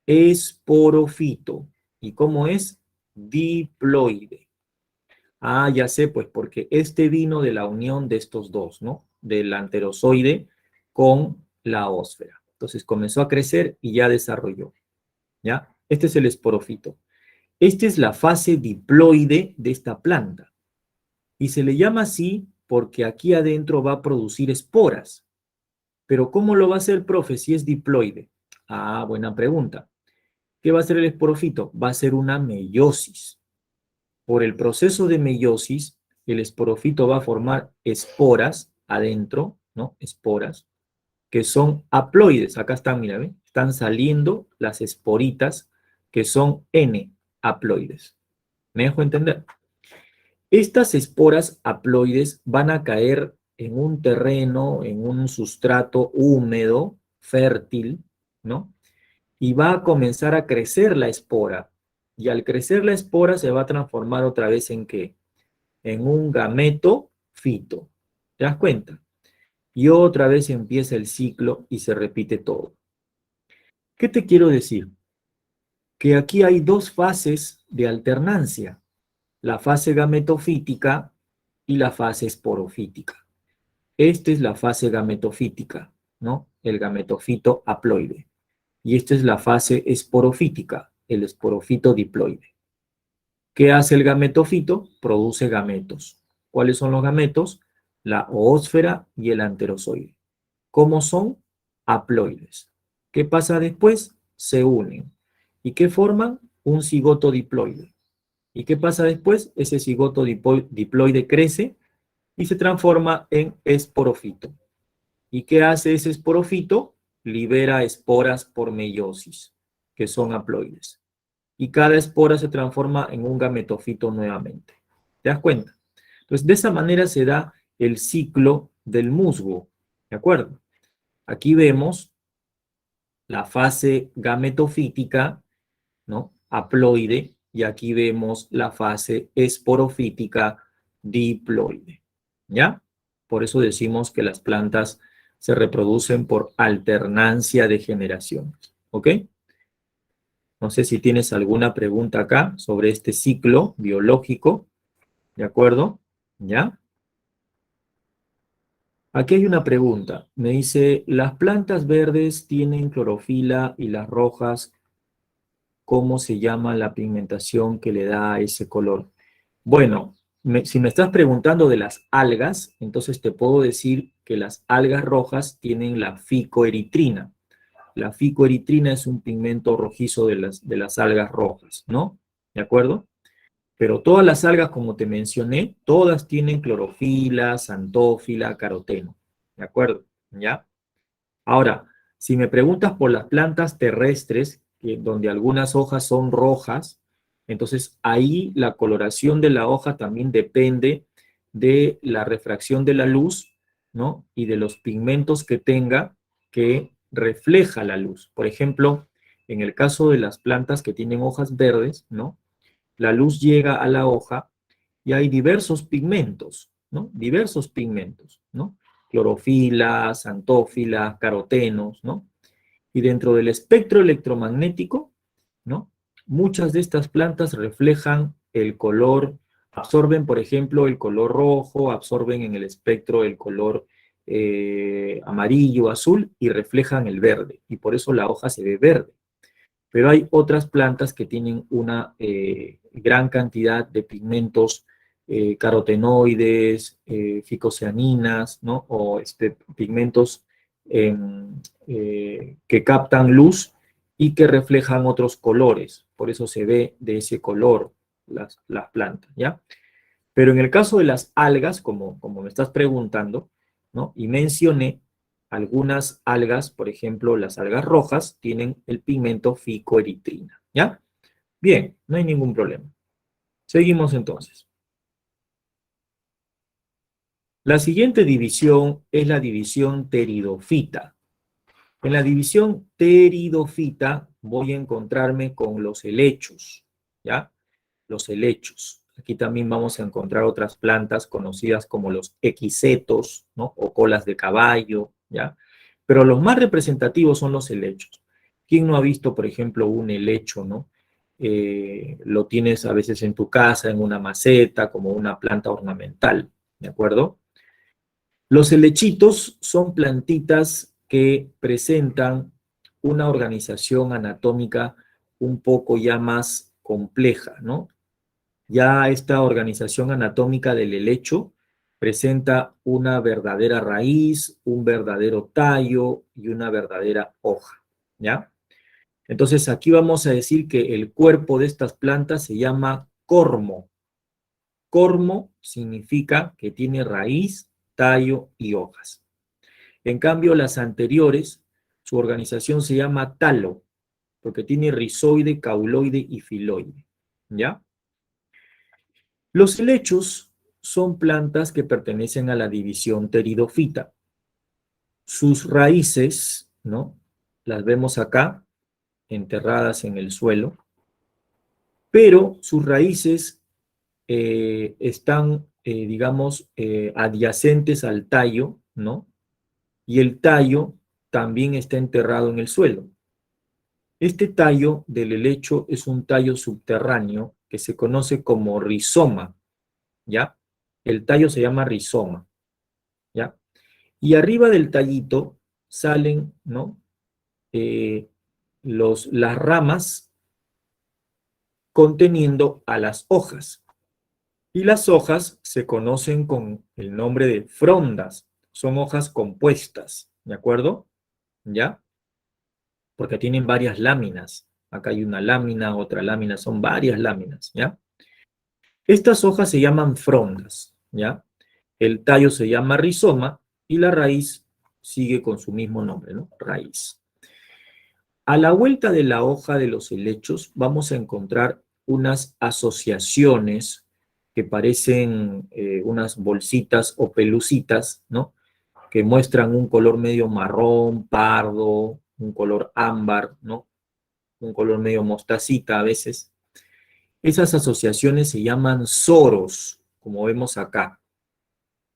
esporofito. ¿Y cómo es? Diploide. Ah, ya sé, pues porque este vino de la unión de estos dos, ¿no? Del anterozoide con la ósfera. Entonces comenzó a crecer y ya desarrolló, ¿ya? Este es el esporofito. Esta es la fase diploide de esta planta. Y se le llama así porque aquí adentro va a producir esporas. Pero ¿cómo lo va a hacer, profe, si es diploide? Ah, buena pregunta. ¿Qué va a hacer el esporofito? Va a ser una meiosis. Por el proceso de meiosis, el esporofito va a formar esporas adentro, ¿no? Esporas, que son haploides. Acá están, mira, ¿ven? Están saliendo las esporitas que son N-haploides. ¿Me dejo entender? Estas esporas haploides van a caer en un terreno, en un sustrato húmedo, fértil, ¿no? Y va a comenzar a crecer la espora. Y al crecer la espora se va a transformar otra vez ¿en qué? En un gameto fito. ¿Te das cuenta? Y otra vez empieza el ciclo y se repite todo. ¿Qué te quiero decir? Que aquí hay dos fases de alternancia. La fase gametofítica y la fase esporofítica. Esta es la fase gametofítica, ¿no? El gametofito haploide. Y esta es la fase esporofítica, el esporofito diploide. ¿Qué hace el gametofito? Produce gametos. ¿Cuáles son los gametos? La oósfera y el anterozoide. ¿Cómo son? Haploides. ¿Qué pasa después? Se unen. ¿Y qué forman? Un cigoto diploide. ¿Y qué pasa después? Ese cigoto diploide crece y se transforma en esporofito. ¿Y qué hace ese esporofito? Libera esporas por meiosis, que son haploides. Y cada espora se transforma en un gametofito nuevamente. ¿Te das cuenta? Entonces, de esa manera se da el ciclo del musgo. ¿De acuerdo? Aquí vemos la fase gametofítica, ¿no? Haploide, y aquí vemos la fase esporofítica diploide. ¿Ya? Por eso decimos que las plantas se reproducen por alternancia de generaciones. ¿Ok? No sé si tienes alguna pregunta acá sobre este ciclo biológico. ¿De acuerdo? ¿Ya? Aquí hay una pregunta. Me dice, ¿las plantas verdes tienen clorofila y las rojas, cómo se llama la pigmentación que le da ese color? Bueno, si me estás preguntando de las algas, entonces te puedo decir que las algas rojas tienen la ficoeritrina. La ficoeritrina es un pigmento rojizo de las algas rojas, ¿no? ¿De acuerdo? Pero todas las algas, como te mencioné, todas tienen clorofila, xantófila, caroteno. ¿De acuerdo? ¿Ya? Ahora, si me preguntas por las plantas terrestres, donde algunas hojas son rojas, entonces ahí la coloración de la hoja también depende de la refracción de la luz, ¿no? Y de los pigmentos que tenga que refleja la luz. Por ejemplo, en el caso de las plantas que tienen hojas verdes, ¿no? La luz llega a la hoja y hay diversos pigmentos, ¿no? Diversos pigmentos, ¿no? Clorofila, xantófila, carotenos, ¿no? Y dentro del espectro electromagnético, ¿no? Muchas de estas plantas reflejan el color, absorben, por ejemplo, el color rojo, absorben en el espectro el color amarillo, azul, y reflejan el verde. Y por eso la hoja se ve verde. Pero hay otras plantas que tienen una gran cantidad de pigmentos carotenoides, ficocianinas, ¿no? O pigmentos que captan luz y que reflejan otros colores. Por eso se ve de ese color las plantas, ¿ya? Pero en el caso de las algas, como me estás preguntando, ¿no? Y mencioné, algunas algas, por ejemplo, las algas rojas, tienen el pigmento ficoeritrina, ¿ya? Bien, no hay ningún problema. Seguimos entonces. La siguiente división es la división pteridofita. En la división pteridofita voy a encontrarme con los helechos, ¿ya? Los helechos. Aquí también vamos a encontrar otras plantas conocidas como los equisetos, ¿no? O colas de caballo, ¿ya? Pero los más representativos son los helechos. ¿Quién no ha visto, por ejemplo, un helecho, ¿no? Lo tienes a veces en tu casa, en una maceta, como una planta ornamental, ¿de acuerdo? Los helechitos son plantitas que presentan una organización anatómica un poco ya más compleja, ¿no? Ya esta organización anatómica del helecho presenta una verdadera raíz, un verdadero tallo y una verdadera hoja, ¿ya? Entonces aquí vamos a decir que el cuerpo de estas plantas se llama cormo. Cormo significa que tiene raíz, tallo y hojas. En cambio, las anteriores, su organización se llama talo, porque tiene rizoide, cauloide y filoide, ¿ya? Los helechos son plantas que pertenecen a la división pteridofita. Sus raíces, ¿no? Las vemos acá, enterradas en el suelo, pero sus raíces están, digamos, adyacentes al tallo, ¿no? Y el tallo también está enterrado en el suelo. Este tallo del helecho es un tallo subterráneo que se conoce como rizoma, ¿ya? El tallo se llama rizoma, ¿ya? Y arriba del tallito salen, ¿no? Las ramas conteniendo a las hojas. Y las hojas se conocen con el nombre de frondas. Son hojas compuestas, ¿de acuerdo? ¿Ya? Porque tienen varias láminas. Acá hay una lámina, otra lámina, son varias láminas, ¿ya? Estas hojas se llaman frondas, ¿ya? El tallo se llama rizoma y la raíz sigue con su mismo nombre, ¿no? Raíz. A la vuelta de la hoja de los helechos vamos a encontrar unas asociaciones que parecen unas bolsitas o pelucitas, ¿no? Que muestran un color medio marrón, pardo, un color ámbar, ¿no? Un color medio mostacita a veces. Esas asociaciones se llaman soros, como vemos acá,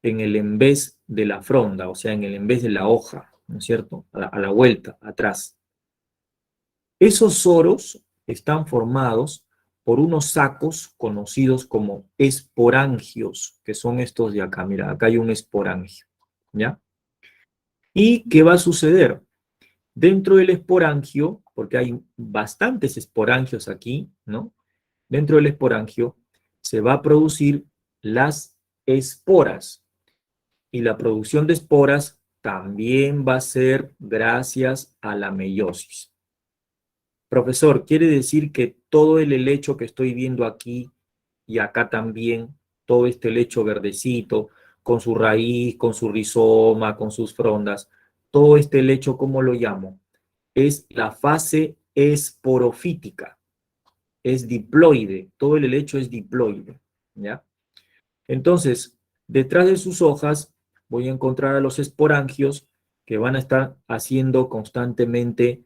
en el envés de la fronda, o sea, en el envés de la hoja, ¿no es cierto? A la vuelta, atrás. Esos soros están formados por unos sacos conocidos como esporangios, que son estos de acá. Mira, acá hay un esporangio, ¿ya? ¿Y qué va a suceder? Dentro del esporangio, porque hay bastantes esporangios aquí, ¿no? Dentro del esporangio se va a producir las esporas. Y la producción de esporas también va a ser gracias a la meiosis. Profesor, ¿quiere decir que todo el helecho que estoy viendo aquí y acá también, todo este helecho verdecito, con su raíz, con su rizoma, con sus frondas, todo este helecho, ¿cómo lo llamo? Es la fase esporofítica, es diploide, todo el helecho es diploide, ¿ya? Entonces, detrás de sus hojas voy a encontrar a los esporangios que van a estar haciendo constantemente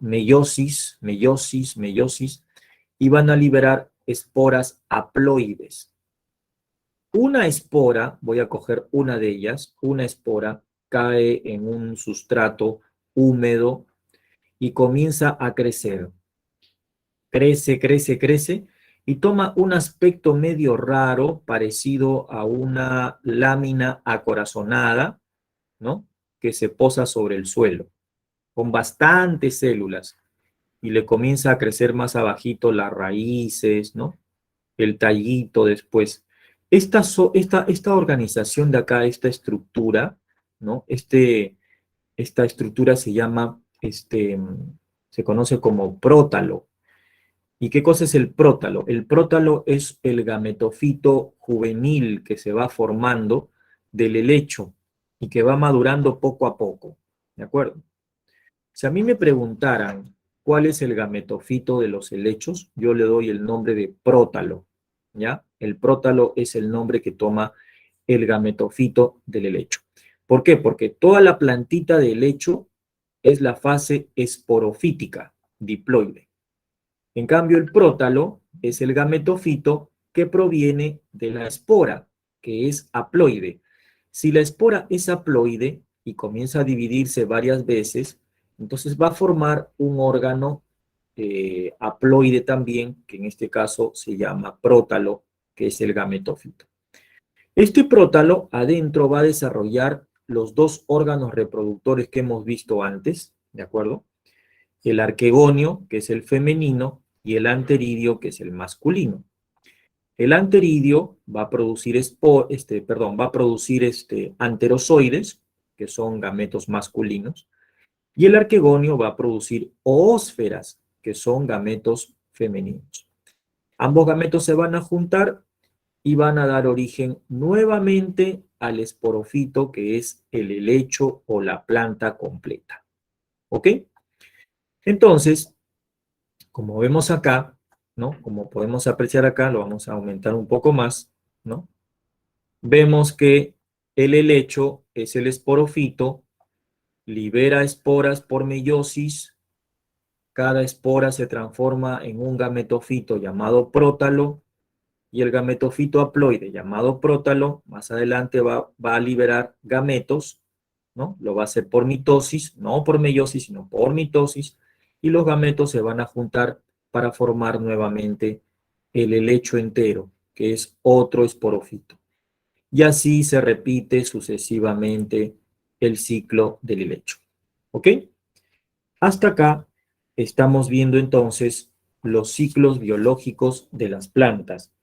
meiosis, meiosis, meiosis, y van a liberar esporas haploides. Una espora, voy a coger una de ellas, una espora cae en un sustrato húmedo y comienza a crecer. Crece, crece, crece y toma un aspecto medio raro, parecido a una lámina acorazonada, ¿no? Que se posa sobre el suelo, con bastantes células, y le comienza a crecer más abajito las raíces, ¿no? El tallito después. Esta organización de acá, esta estructura, ¿no? Esta estructura se llama, se conoce como prótalo. ¿Y qué cosa es el prótalo? El prótalo es el gametofito juvenil que se va formando del helecho, y que va madurando poco a poco, ¿de acuerdo? Si a mí me preguntaran cuál es el gametofito de los helechos, yo le doy el nombre de prótalo, ¿ya? El prótalo es el nombre que toma el gametofito del helecho. ¿Por qué? Porque toda la plantita de helecho es la fase esporofítica, diploide. En cambio, el prótalo es el gametofito que proviene de la espora, que es haploide. Si la espora es haploide y comienza a dividirse varias veces, entonces va a formar un órgano haploide también, que en este caso se llama prótalo, que es el gametofito. Este prótalo adentro va a desarrollar los dos órganos reproductores que hemos visto antes, ¿de acuerdo? El arquegonio, que es el femenino, y el anteridio, que es el masculino. El anteridio va a producir, anterozoides, que son gametos masculinos, y el arquegonio va a producir oósferas, que son gametos femeninos. Ambos gametos se van a juntar y van a dar origen nuevamente al esporofito, que es el helecho o la planta completa. ¿Ok? Entonces, como vemos acá, ¿no? Como podemos apreciar acá, lo vamos a aumentar un poco más, ¿no? Vemos que el helecho es el esporofito, libera esporas por meiosis, cada espora se transforma en un gametofito llamado prótalo, y el gametofito haploide llamado prótalo, más adelante va a liberar gametos, ¿no? Lo va a hacer por mitosis, no por meiosis, sino por mitosis, y los gametos se van a juntar para formar nuevamente el helecho entero, que es otro esporofito. Y así se repite sucesivamente el ciclo del helecho. ¿Ok? Hasta acá estamos viendo entonces los ciclos biológicos de las plantas.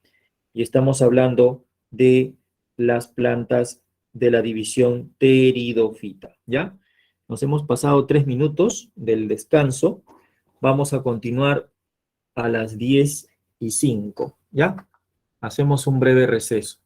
Y estamos hablando de las plantas de la división pteridófita, ¿ya? Nos hemos pasado 3 minutos del descanso. Vamos a continuar a las 10:05, ¿ya? Hacemos un breve receso.